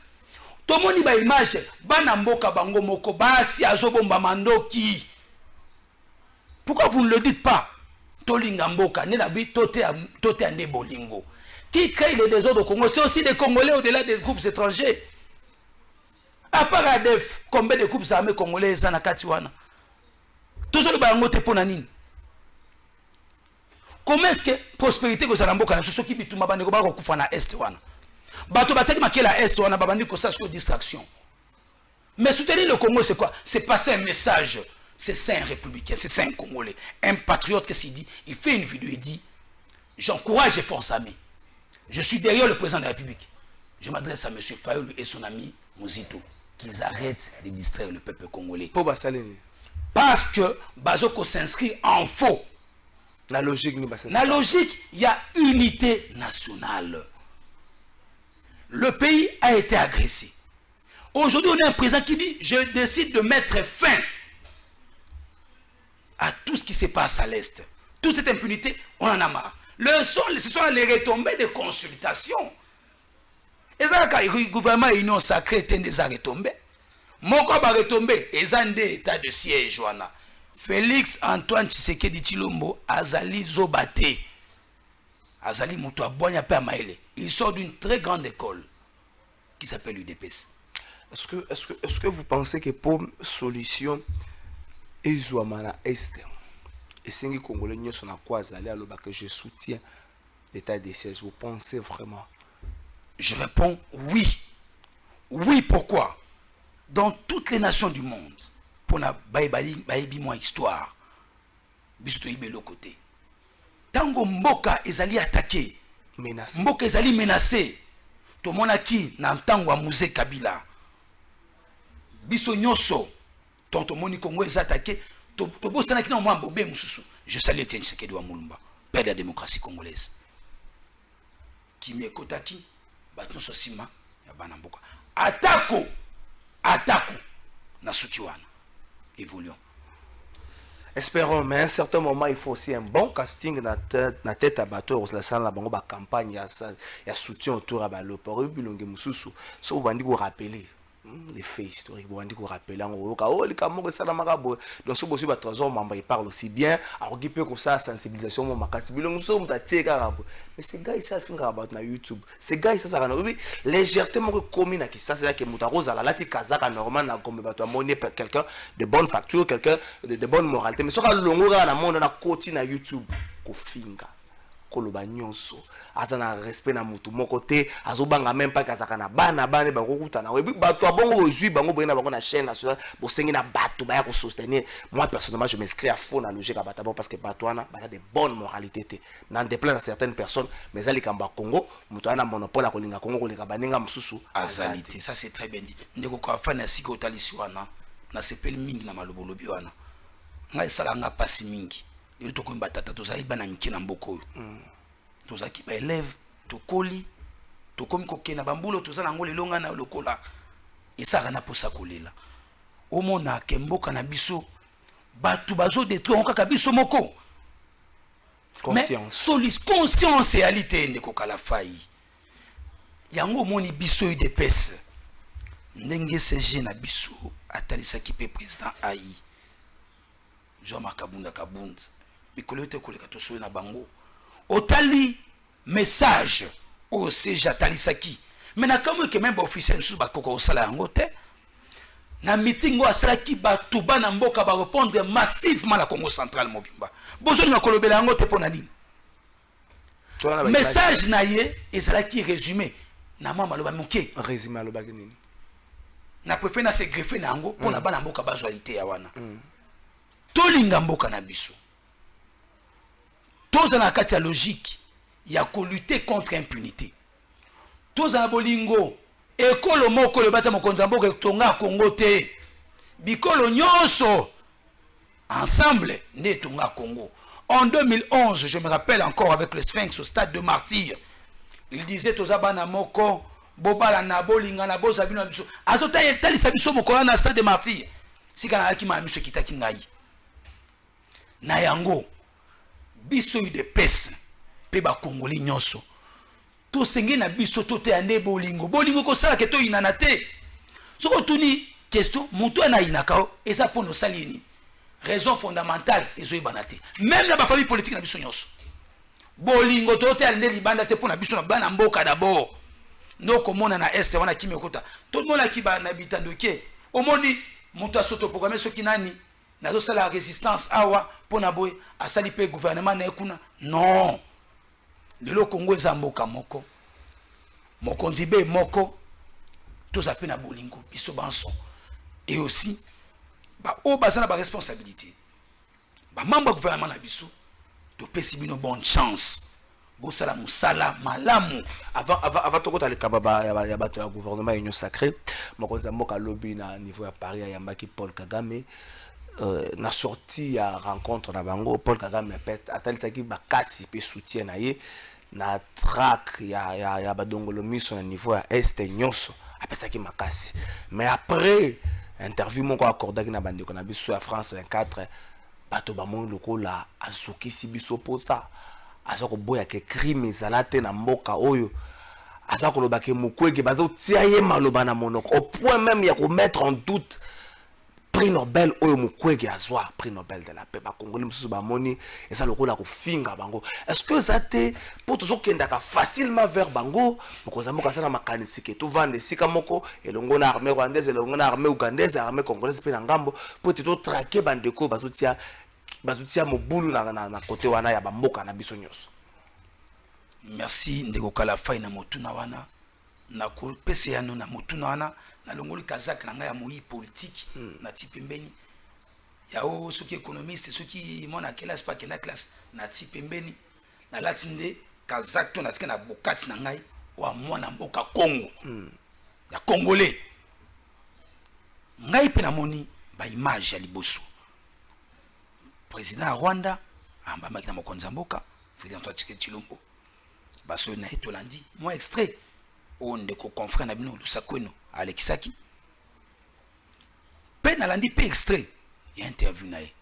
to moni ba image bana mboka bango moko basi azobomba mandoki. Pourquoi vous ne le dites pas? Tolingamboka, Nenabi, Tote Ande Bolingo. Qui crée les désordres au Congo? C'est aussi des Congolais au-delà des groupes étrangers. À part ADF, combien de groupes armés congolais sont à Katiwana? Toujours le barangote Ponanine. Comment est-ce que prospérité que Zalamboka n'a pas qui bituma bande ko kufa na est wana? Bato bataki makela est wana babandi ko sache que distraction. Mais soutenir le Congo c'est quoi? C'est passer un message. C'est ça un républicain, c'est ça un Congolais. Un patriote, qu'est-ce qu'il dit? Il fait une vidéo, il dit j'encourage les forces armées. Je suis derrière le président de la République. Je m'adresse à M. Fayoulou et son ami Mouzito, qu'ils arrêtent de distraire le peuple congolais. Parce que Bazoko s'inscrit en faux. La logique, il y a unité nationale. Le pays a été agressé. Aujourd'hui, on a un président qui dit je décide de mettre fin à tout ce qui se passe à l'Est. Toute cette impunité, on en a marre. Ce sont les retombées de consultation. Et ça, le gouvernement union sacrée est des retombées. Moko va retomber, et ça, des états de siège. Félix Antoine Tshisekedi Tshilombo, Azali Zobate, Azali Moutoua, Boigna Permaele. Il sort d'une très grande école qui s'appelle l'UDPS.
Est-ce que vous pensez que pour solution, Ezouamana Est et Sengi Congolais n'y sont à quoi aller alors que je soutiens l'état des sièges? Vous pensez vraiment?
Je réponds oui. Oui, pourquoi? Dans toutes les nations du monde, pour la baïbi moi histoire, bisoto ibe le côté. Tango Mboka ezali attaqué, menacé. Mboka ezali menacé. Tout le monde a qui na tango Mouzé Kabila. Biso nyoso. Tonton Moni Congo est attaqué. Je salue Etienne Tshisekedi wa Mulumba, père de la démocratie congolaise. Qui m'écoutaki, batno sosima, ya banamboka. Attaque, Nasukiwana. Évoluons.
Espérons, mais à un certain moment, il faut aussi un bon casting dans la tête à bateau. La salle, la campagne, il y a soutien autour à l'opéra. Puis l'on gagne sous. Ça, vous allez vous rappeler. Les faits historiques, vous allez vous rappeler. Oh, les camarades, ça n'a pas de donc, ce que vous avez il parle aussi bien. Alors, il peut que ça, sensibilisation, mais ces gars, ils savent faire sur YouTube. Ces gars, ils savent faire. Légèreté, commis à qui ça, c'est là que Moutaroz a la lati kazaka normal, comme quelqu'un de bonne facture, quelqu'un de bonne moralité. Mais ce que l'on a dans le monde, on a côté sur YouTube, qu'on finga. koloba nyonso aza na respect na mutu moko te azobanga même pas kazaka na bana bango kutana webi bato abongo ozui bango boyena bango na chaîne nationale bosengi na bato baya ko soutenir. Moi personnellement je m'inscris à fond na logique à batabo parce que bato wana bata de bonnes moralités te n'en déplaise à certaines personnes mais ali kamba Congo mutu ana monopole akolinga Congo kolinga baninga mususu
azalité. Ça c'est très bien dit. Ndeko kwa fana siko talisi wana na sepeli mingi na malobolobi wana ngai sala nga pasi mingi ili to koimba tata to zaiba na miki na mboko oyo to zaki ba élève to koli to komi kokena bambulo to za na ngole longa na lokola esaka na posa kolela omona ke mboka na biso batu bazo détruire kaka biso moko conscience et réalité ndeko kala fai yango moni biso yu de pese ndenge CG na biso atalisaki pe président AI Jean-Marc Kabunda mikolo te koleka to soyo na bango otali message au CG atalisaki mais na kamwe ke même officiel sous bakoko osala yango te na meeting o asalaki batu bana mboka ba répondre massivement la Congo central mobimba bozo na kolobela yango te pona nini message na ye ezalaki résumé na mwa maloba moke
résumé aloba nini
na préfet na se greffer na yango pona bana mboka bazwalité ya wana tolinga mboka na biso toza na kati ya logique ya ko lutter contre impunité toza na bolingo ekolo moko le bata mokonza mboka tonga Congo te bikolo nyonso ensemble ne tonga Congo. En 2011, je me rappelle encore avec le Sphinx au stade de Martyr, il disait aux abana moko bobala na bolinga na boza bino biso azota tali sabiso moko na stade de Martyr sikana akima miso kitaki ngai na yango biso yu de pese pe ba congolais nyonso to sengi na biso to te ande bolingo ko sala ke to inana te soko tuni question muto na inaka eza pono salini raison fondamentale ezo ibanate même na ba famille politique na biso nyonso bolingo to te ande libanda te pona biso na bana mboka d'abord ndoko mona na este wana kimekota to mona kiba na bitandoke omoni muto asoto programme soki nani nazo sala résistance awa pona boy asali pe gouvernement na ekuna non lelo Congo eza mboka moko mokonzi be moko toza pe na bolingo biso banso et aussi ba o bazana ba responsabilité ba membre gouvernement na biso to pesi bino bonne chance bo sala musala malamu
avant tokota le kababa ya bato ya gouvernement union sacré mokonzi mboka lobby na niveau ya Paris ya Mbaki Paul Kagame na sorti ya rencontre na bango Paul Kagame pet atalisaki bakasi pe soutien na ye na track ya badongolo miso na niveau ya este nyonso apesaki makasi mais après interview moko accordaki na bandeko na biso ya France 24 bato bamoni lokola azokisi biso posa aza koboya ke crime ezalate na mboka oyo aza koloba ke Mukwege bazotia ye maloba na monoko au point même ya ko mettre en doute prix Nobel oyo Mukwege azwa prix Nobel de la paix ba congolais mususu bamoni eza lokola ko finga bango est-ce que ça te pour toujours kendaka facilement vers bango mokoza moko sana makanisi ke to vendre sika moko elongo na armée rwandaise elongo na armée ougandaise armée congolaise pe na ngambo pour te to traquer bandeko bazotia mobulu na côté wana ya bamboka na biso nyonso.
Merci ndeko kala fai na motuna wana na ko pese ya no na motuna wana na longoli kazak na nga ya moi politique na ti pembeni ya o soki économiste soki mona classe pas na classe na ti pembeni na latinde kazak to na tika na bokati na ngai wa mwana mboka Congo ya congolais ngai pe na moni ba image ya liboso président ya Rwanda amba makina mokonza mboka président Tshisekedi Tshilombo baso na etolandi moi extrait on de ko confrère na bino Lusakweno Alexaki pe na landi pe extrait ya interview na ye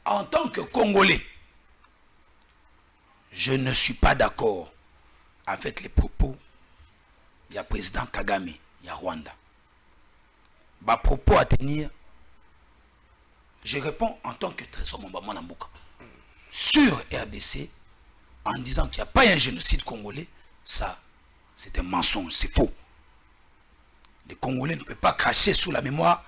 en tant que Congolais je ne suis pas d'accord avec les propos du président Kagame ya Rwanda ba propos à tenir. Je réponds en tant que Trésor Mambama Nambuka sur RDC en disant qu'il n'y a pas un génocide congolais. Ça, c'est un mensonge, c'est faux. Les Congolais ne peuvent pas cracher sous la mémoire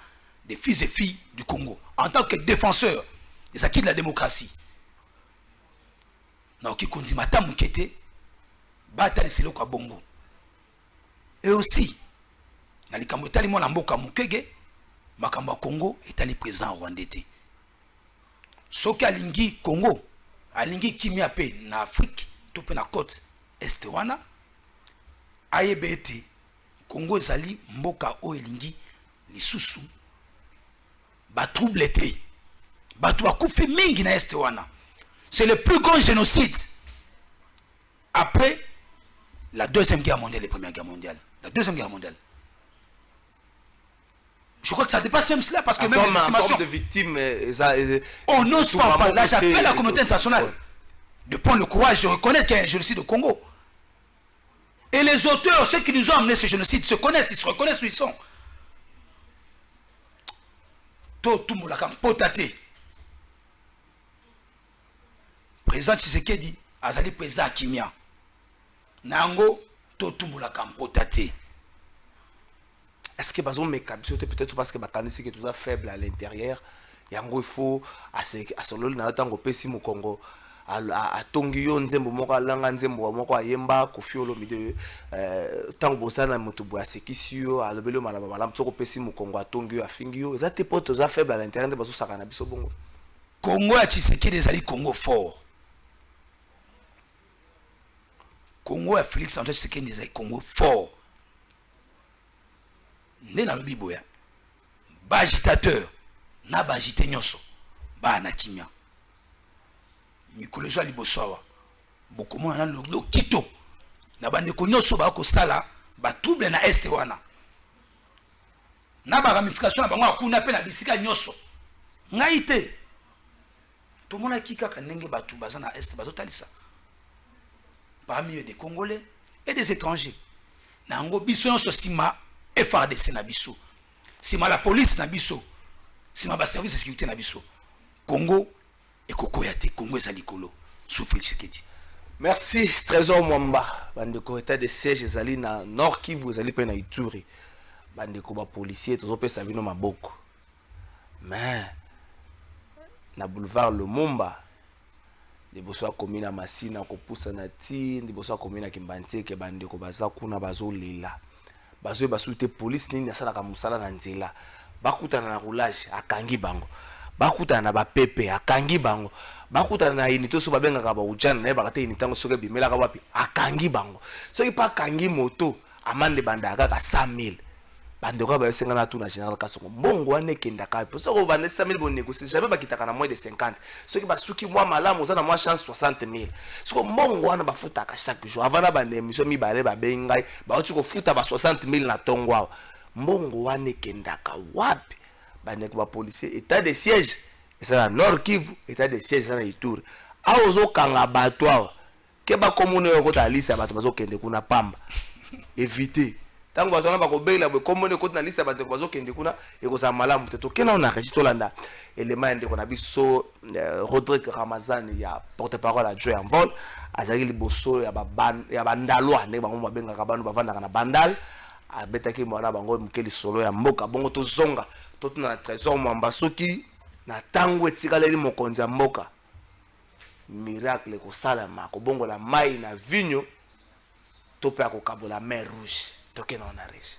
des fils et filles du Congo. En tant que défenseur des acquis de la démocratie, na oki konzima ta mukete bata liselo kwa bongo. Et aussi na likambo etali mwana mboka mukege makambo Congo etali président Rwandais te. Soki alingi Congo alingi kimia pe na Afrique to pe na côte est wana ayebete Congo ezali mboka o elingi lisusu ba trouble te batu bakufi mingi na est wana. C'est le plus grand génocide après la deuxième guerre mondiale et la première guerre mondiale. La deuxième guerre mondiale. Je crois que ça dépasse même cela parce que même les estimations
de victimes,
on n'ose pas en parler. Là, j'appelle la communauté internationale de prendre le courage de reconnaître qu'il y a un génocide au Congo. Et les auteurs, ceux qui nous ont amené ce génocide, se connaissent, ils se reconnaissent où ils sont. Tout le monde a potaté. Président Tshisekedi, Azali président Kimia. Nango, tout le monde a potaté.
Est-ce que bazon mécabisé peut-être parce que bakanisi que tout ça faible à l'intérieur, yango il faut à ce lol na tango pesi mu Congo à tongiyo nzembo moko langa nzembo moko ayemba kofiolo mide tango bosana mutubu asekisio alobelo malaba malam tsoko pesi mu Congo atongiyo afingiyo za te poto za faible à l'intérieur de bazo sakana biso bongo.
Congo a Tshisekedi ezali Congo fort. Congo a Félix Antoine Tshisekedi ezali Congo fort. Né dans le biboya, ba agitateur, na ba agité nyonso, ba na kimia. Mikolo zo libosowa. Bokomo na lo kito. Na ba ndeko nyonso ba ko sala, ba trouble na est wana. Na ba ramification na bango akuna pe na bisika nyonso. Ngai te. To mona kika kanenge batu baza na est bazo talisa. Parmi eux des Congolais et des étrangers. Na ngo biso nyonso sima FARDC na biso. Sima la police na biso. Sima ba service de sécurité na biso. Congo et Kokoyate. Congo est likolo. Souffle Tshisekedi.
Merci Trésor Mwamba. Bandeko état de siège ezali na Nord Kivu ezali pe na Ituri. Bandeko ba policier tozo pesa bino maboko. Mais na boulevard Lumumba liboso komina Masina kopusa na ti liboso komina Kimbanzeke bandeko baza kuna bazolela. Bazo basute police nini asala ka musala na nzela bakutana na roulage akangi bango bakutana na ba pepe akangi bango bakutana na inito so babengaka ba ujana na bakate initango soke bimela ka wapi akangi bango soki pa kangi moto amande banda kaka 100,000 bande ko ba yesenga na tuna général Kasongo mbongo wane kenda ka po soko ba 100,000 bon négocier jamais bakitaka na moins de 50 soki basuki moi malamu za na moi chance 60,000 soko mbongo wana bafutaka chaque jour avant na ba émission mi ba bengai ba oti ko futa ba 60,000 na tongwa mbongo wane kenda ka wapi bande ko ba policier état de siège ça na Nord Kivu état de siège na Ituri aozo kanga batwa ke ba commune yo ko ta liste bato bazo kende kuna pamba éviter tango bazona bakobela be komone ko na liste bato bazo kende kuna ekoza malamu te to kena on a registré landa élément ndeko na biso Rodrigue Ramazani ya porte-parole adjoint en vol azali liboso ya bandalwa ndeko bango babenga ka bandu bavanda na bandal abetaki mwana bango mukeli solo ya mboka bongo to zonga to na Trésor Mwamba soki na tango etikaleli mokonzi ya mboka miracle ko sala mako bongo la mai na vigno to pe akokabola mer rouge to kena on a riche.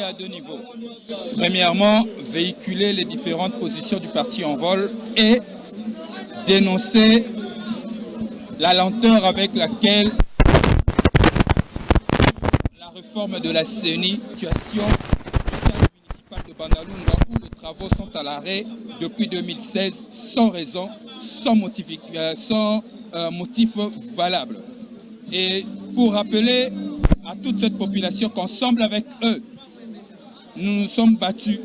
À deux niveaux. Premièrement, véhiculer les différentes positions du parti en vol et dénoncer la lenteur avec laquelle la réforme de la CENI, situation du stade municipal de Bandalunga où les travaux sont à l'arrêt depuis 2016 sans raison, sans motif valable. Et pour rappeler à toute cette population qu'ensemble avec eux, nous nous sommes battus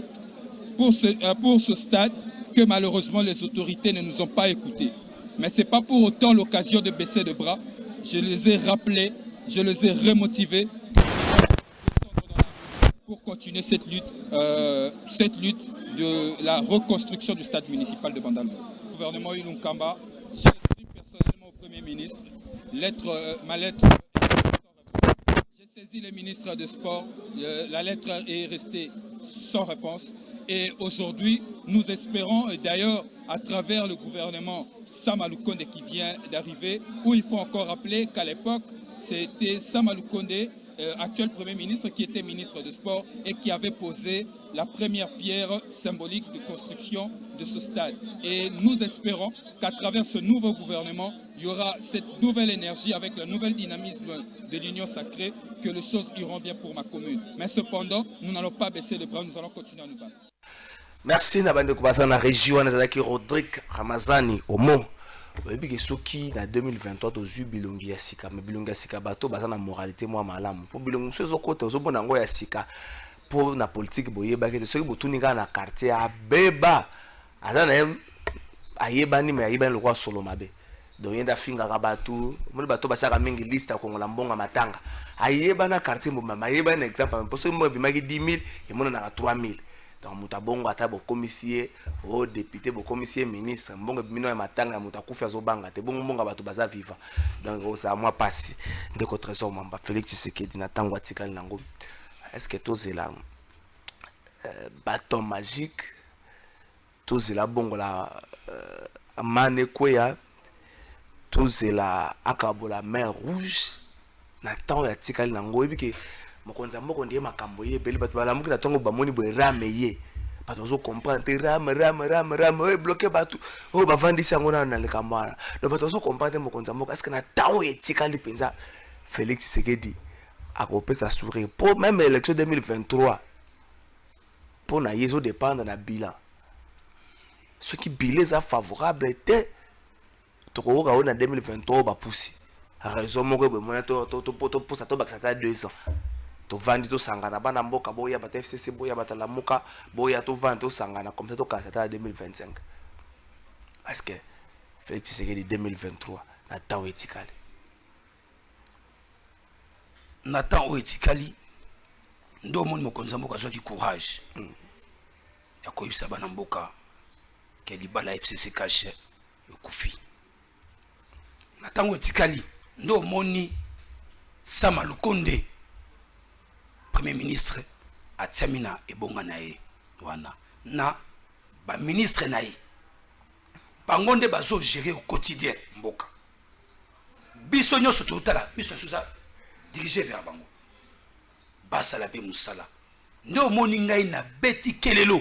pour ce stade que malheureusement les autorités ne nous ont pas écoutés. Mais ce n'est pas pour autant l'occasion de baisser les bras. Je les ai rappelés, je les ai remotivés pour continuer cette lutte de la reconstruction du stade municipal de Bandalma. Le gouvernement Ilunkamba, j'ai écrit personnellement au Premier ministre ma lettre. J'ai saisi les ministres des Sports, la lettre est restée sans réponse. Et aujourd'hui, nous espérons, et d'ailleurs à travers le gouvernement Sama Lukonde qui vient d'arriver, où il faut encore rappeler qu'à l'époque, c'était Sama Lukonde, actuel Premier ministre, qui était ministre des Sports et qui avait posé la première pierre symbolique de construction de ce stade. Et nous espérons qu'à travers ce nouveau gouvernement, il y aura cette nouvelle énergie avec le nouvel dynamisme de l'Union sacrée, que les choses iront bien pour ma commune. Mais cependant, nous n'allons pas baisser les bras, nous allons continuer à nous battre.
Merci Nabande Kubasana région Nazaki Rodrigue Ramazani Omo. Oyebi ke soki na 2023 tozu bilongi ya sika mais bilongi ya sika bato baza na moralité moi malamu po bilongi sozo kota ozobona ngo ya sika po na politique boyeba ke soki botuninga na quartier abeba aza na ayebani mais ayebani lokwa solo mabe donc yenda finga ka bato moni bato basaka mingi liste ya kongola mbonga matanga ayeba na quartier mo mama ayeba na exemple po soki mo bimaki 10000 et mona na 3000. Donc mutabongo ata bo commissaire o député bo commissaire ministre mbongo bimino ya matanga mutakufa azobanga te bongo mbonga bato baza vivant donc ça moi passé ndeko trésor mamba Félix Tshisekedi na tango atikali nango est-ce que tozela bâton magique tozela bongo la mane kweya tozela akabola mer rouge na tango atikali nango ebike mokonza moko ndiye makambo ye beli bato balamuki na tongo bamoni boye rame ye bato bazo comprendre rame oye bloqué bato oyo bavandisi yango na likambo wana donc bato bazo comprendre mokonza moko est-ce que na ntango etikali mpenza Félix Tshisekedi akopesa sourire po même élection 2023 mpo na ye ezodépendre na bilan soki bilan eza favorable te tokokoka oyo na 2023 bapusi raison moko boye mona toposa tobakisa ta 200 to vandi to sangana bana mboka boya bata FCC boya bata lamuka boya to vandi to sangana comme ça to kansa 2025 parce que Félix Tshisekedi 2023 na temps etikali
na temps etikali ndo moni mokonza mboka zwa ki courage ya koyebisa bana mboka ke libala FCC cache yokufi na temps etikali ndo moni Sama Lukonde Premier ministre Atiamina ebonga na ye wana na ba ministre na ye bangonde bazo gérer au quotidien mboka biso nyoso totala biso suza diriger vers bango basa la be musala ndo moni ngai na beti kelelo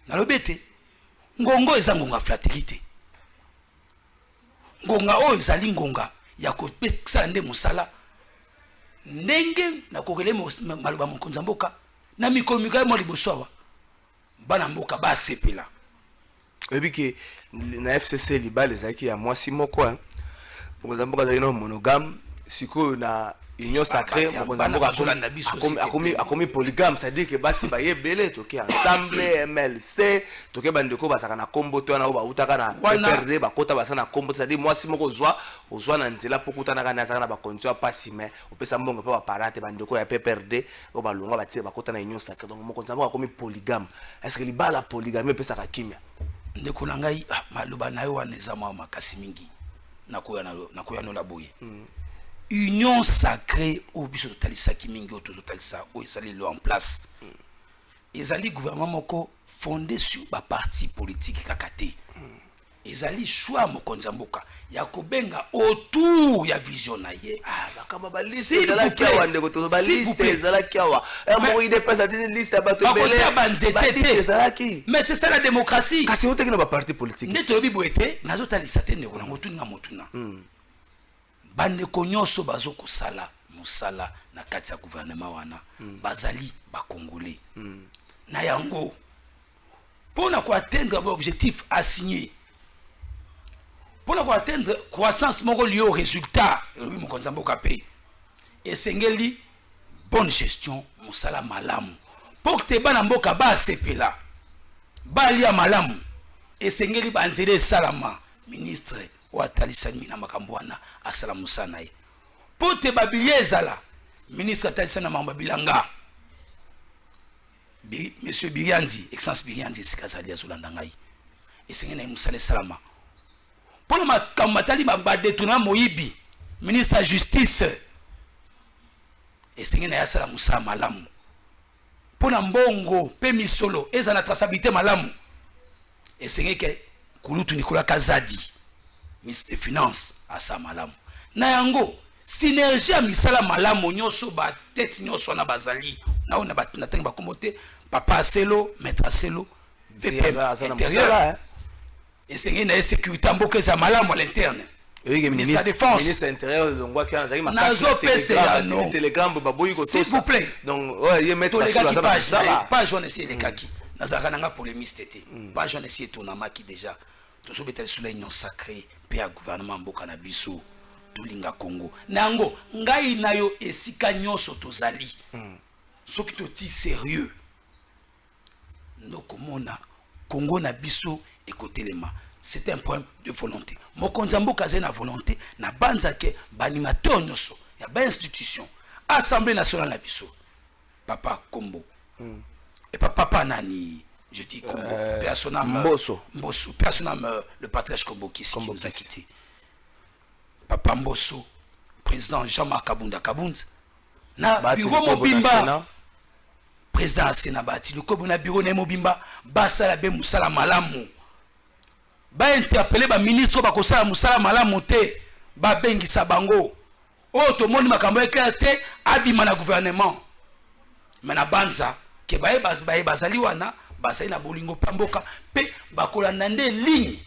na lobete ngongo eza ngonga fraternité ngonga o ezali ngonga ya kopesa nde musala ndenge na kokele maloba mokonza mboka na mikomika mo liboso awa bana mboka ba sepela
ebiki na FCC libale zaki ya mwasi moko mokonza mboka zali no monogame siko na union sacrée mokonza mboka akomi polygame, c'est-à-dire que basi ba yebele toke ensemble MLC toke bandeko basaka na kombo to na oba utaka na PPRD bakota basana kombo, c'est-à-dire mwasi moko ozwa na nzela pokutana kana saka na ba condition pasi mais opesa mbongo pa parate bandeko ya PPRD o balonga batie bakota na union sacrée. Donc mokonza mboka akomi polygame. Est-ce que libala polygame pesa ka kimia
ndeko na ngai maloba na yo waneza mwa makasi mingi nakoya no laboye union sacrée ou biso totalisa ki mingi o totalisa o ezali lo en place ezali gouvernement moko fondé sur ba parti politique kakate ezali choix mokonza mboka ya kobenga autour ya vision na ye
bakaba ba liste ezala kiawa ndeko to ba liste ezala kiawa mo ide pesa dini liste bato belé
banzete
ezala ki
mais c'est ça la démocratie
kasi oteki na ba parti politique
neto bi boete nazo talisa te ndeko na motuna bandeko nyonso bazo kosala mosala na kati ya gouvernement wana bazali ba congolais na yango pona ko atteindre l'objectif assigné pona ko atteindre croissance moko lié au résultat elobi mokonza mboka pe esengeli bonne gestion mosala malamu pour que te bana mboka ba sepela balia malamu esengeli banzele salama ministre wa talisani na makambwana asalamu sana ye pote babilie ezala ministre talisani na mamba bilanga monsieur Birianzi excellence Birianzi sikazali azolanda ngai esengeli na musale salama pona makamatali mabade tuna moyibi ministre de justice esengeli na yasala musa malamu pona mbongo pe misolo eza na traçabilité malamu esengeli ke kulutu Nicolas Kazadi ministre des finances asa malamu na yango synergie ya misala malamu nyonso ba tête nyonso na bazali na ona batina tangi bakomote papa Aselo maître Aselo VP intérieur esengeli na sécurité mboka eza malamu à l'interne. Ministre de la Défense.
Ministre intérieur donc qui a
Telegram s'il vous plaît.
Donc il met
tous les gars qui pas jaune ici les kaki. Nazaka nanga polémiste tété. Pas jaune ici tournament qui déjà toujours betel sous l'union sacrée pe à gouvernement mboka na biso tolinga Congo. Nango ngai nayo esika nyonso tozali. Soki toti sérieux. Ndokomona Congo na biso ekotelema. C'est un point de volonté. Mokonzambo kaze na volonté na banzake banimateur nyoso ya ba institution Assemblée nationale na biso papa Kombo et papa nani je dis Kombo personnellement Mbosso personnellement le patriarche Kombo qui nous a quitté papa Mbosso président Jean-Marc Kabunda na bureau mobimba président Senabati le kobo na bureau na mobimba basala be musala malamu ba interpeller ba ministre ba kosala musala malamu te ba bengisa bango o to moni makambo ekate abima na gouvernement mena banza ke bae bazali wana basali na bolingo pamboka pe bakolanda nde ligne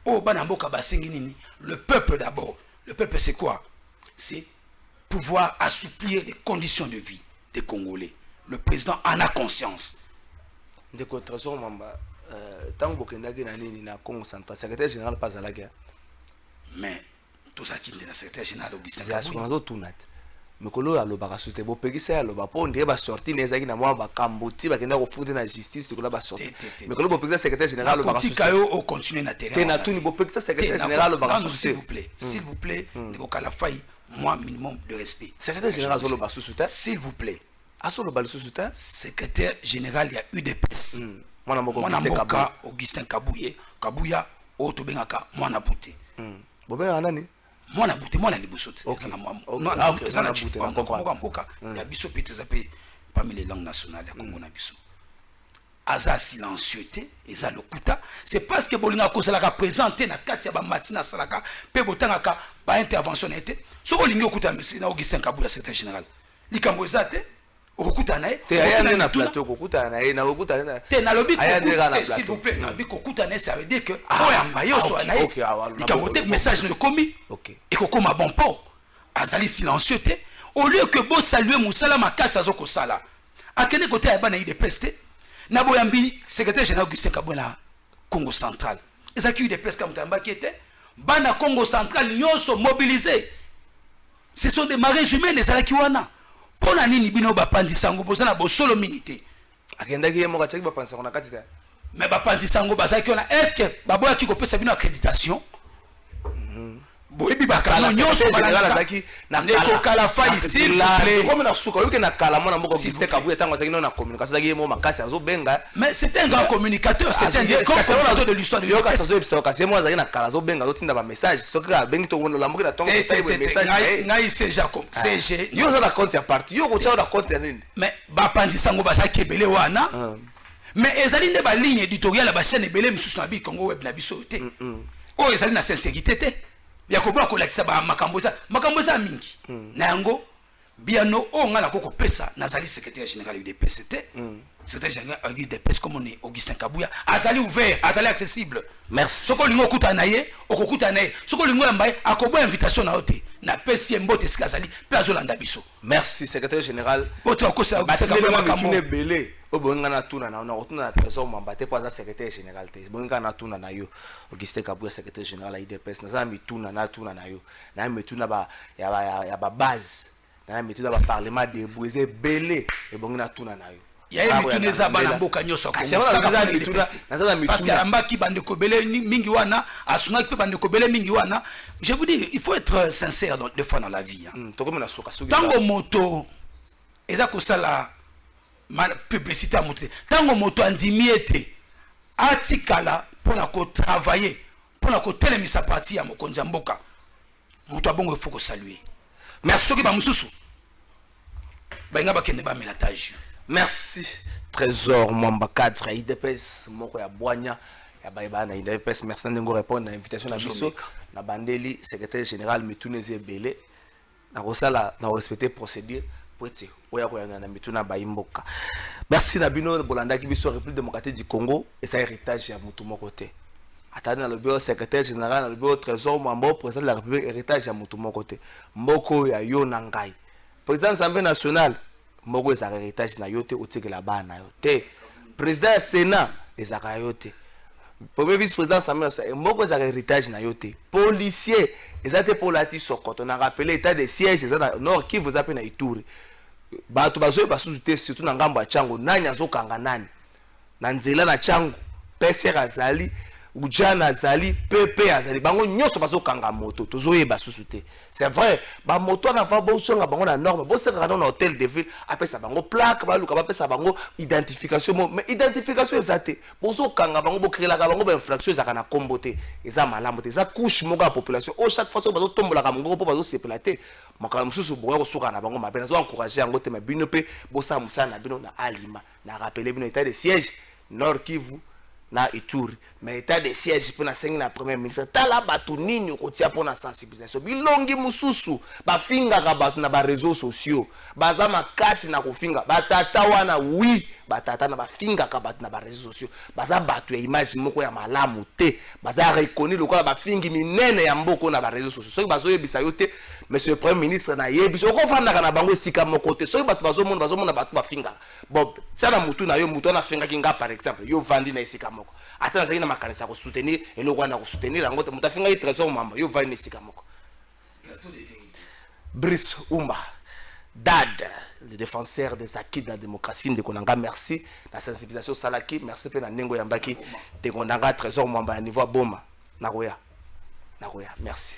o bana mboka basengi nini le peuple d'abord. Le peuple c'est quoi? C'est pouvoir assouplir les conditions de vie des Congolais. Le président en a conscience.
De contre mamba tant que na Congo central secrétaire général pas à la guerre
mais tout ça qui est le secrétaire général Augustin
Kabuya mais kolo alobaka société bo pekisa aloba po ndé ba sorti nezaki na mwa ba kamboti ba kenda ko fude na justice to kola ba sorti mais kolo bo pekisa secrétaire général alobaka
société kayo au continuer na terrain
tena tuni bo pekisa secrétaire général alobaka société
s'il vous plaît ndiko kala faille moi minimum de respect
secrétaire général alobaka société
s'il vous plaît
asolo ba société
secrétaire général ya UDPS
mwana
mboka Augustin Kabuya o to bengaka mwana bute
bobe nani
mwana bute mwana libusote ezana mwa ezana bute mboka ya biso pe tozape parmi les langues nationales ya Congo na biso aza silencieux te eza lokuta c'est parce que bolinga kosalaka présenter na kati ya ba matina salaka pe botangaka ba intervention était soko lingi okuta monsieur na Augustin Kabuya secrétaire général likambo eza te okuta na
ye na plateau okuta na ye na okuta na
te na lobi s'il vous plaît na bi okuta na ça veut dire que oyamba yo so na ye likambo te message ne komi et kokoma bon port azali silencieux te au lieu que bo saluer musala makasa zoko sala akene côté ya bana UDPS te na boyambi secrétaire général Augustin Kabuya na Congo central ezaki UDPS comme tamba qui était bana Congo central nyonso mobilisé ce sont des marées humaines ezalaki wana pona nini bino bapandisa ngo bozana bosolo mingi te
akendaki ye moka tshaki bapandisa na kati te
mais bapandisa ngo bazaki wana est-ce que baboyaki kopesa bino accréditation boyebi bakala nyonso
général azaki
na ndeko kala faille s'il vous plaît
comme na suka yoke na kala mona moko Augustin Kabuya tango azaki na communication azaki ye mo makasi azo benga
mais c'est un grand communicateur c'est un grand communicateur de l'histoire de
yoka sazo episode kasi mo azaki na kala azo benga azo tinda ba message soki ka bengi to wono la moki na tongo te message
ngai c'est Jacob CG
yo za na compte ya parti yo ko tshao na compte ya nini
mais bapandisa ngo bazaki ebele wana mais ezali nde ba ligne éditoriale ba chaîne ebele misusu na bi Congo web na biso te o ezali na sincérité te yakoba ko lakisa ba makambo za mingi na yango biano o ngala koko pesa nazali secrétaire général UDPS te secrétaire général UDPS comme on est Augustin Kabuya azali ouvert azali accessible
merci
soko lingo kuta na ye okokuta na ye soko lingo yambaye akobo invitation na ote na pesi mbote sika azali pe azolanda biso
merci secrétaire général
oto akosa Augustin Kabuya makambo
belé obonga na tuna na otuna na trésor mambate po za secrétaire général te bonga na tuna na yo Augustin Kabuya secrétaire général UDPS na za mituna na tuna na yo na mituna ba ya ba base na mituna ba parlement de boise belé et bonga na tuna na yo
Il y a une mitune za bana mboka nyoso ko. Parce que ambaki bande ko belé mingi wana, asunga ki bande ko belé mingi wana. Je vous dis, il faut être sincère des fois dans la vie. Tango moto eza ko sala publicité à moto. Tango moto andimi ete atikala pona ko travailler, pona ko telemisa parti ya mokonza mboka. Moto abongo il faut ko saluer. Merci soki ba mususu. Ba nga ba kende ba melatage.
Merci Trésor Mwamba cadre IDPS moko ya Boanya ya baïba na IDPS. Merci de nous répondre à l'invitation na biso na bandeli secrétaire général Mitunezi Belé na rosala na respecter procédure pour être oya ko na mituna baimboka. Merci na bino bolanda ki biso République démocratique du Congo et sa héritage ya mutu moko te. Atani na le bureau secrétaire général na le bureau Trésor Mwamba président de la République héritage ya mutu moko te. Mboko ya yo na ngai. Président de l'Assemblée nationale moko ezaka héritage na yote otikela bana yote. Président du Sénat ezaka yote. Premier vice-président Samuel moko ezaka héritage na yote. Policier ezate pour lati sokoto na rappeler état de siège ezana nord qui vous appelle na Ituri. Bato bazoye basusu surtout na ngambo ya Chango nani azokanga nani. Na nzela na Chango PCR azali Ujana azali PP azali bango nyoso bazokanga moto tozoye basusu te. C'est vrai ba moto na va bosonga bango na norme boseka na hôtel de ville apesa bango plaque ba luka ba pesa bango identification mais identification ezate bozokanga bango bokrela bango ba infraction ezaka na kombote eza malamu te eza couche moko ya population au chaque fois bazotombola ka mongo po bazosepela te makala mususu boya kosuka na bango mabe nazo encourager yango te mabino pe bosa musana na bino na alima na rappeler bino état de siège Nord Kivu na Ituri mais état de siège pour na sengi na premier ministre tala batu nini kotia pour na sensibilisation bilongi mususu bafinga ka batu na ba réseaux sociaux baza makasi na kofinga batata wana oui batata na bafinga ka batu na ba réseaux sociaux baza batu ya image moko ya malamu te baza reconnu lokola bafingi minene ya mboko na ba réseaux sociaux soki bazoyebisa yo te monsieur le premier ministre na yebisa okofanda na bango esika moko te soki batu bazomona batu bafinga bon sana mutu na yo mutu na finga kinga par exemple yo vandi na esika moko atana zaki na makanisa ko soutenir eloko wana ko soutenir yango te mutu afinga Trésor Mwamba yo vandi na esika moko. Brice Oumba Dad, le défenseur des acquis de la démocratie de Konanga, merci la sensibilisation salaki, merci pe na nengo yambaki de Konanga Trésor Mwamba à niveau Boma Nagoya, merci.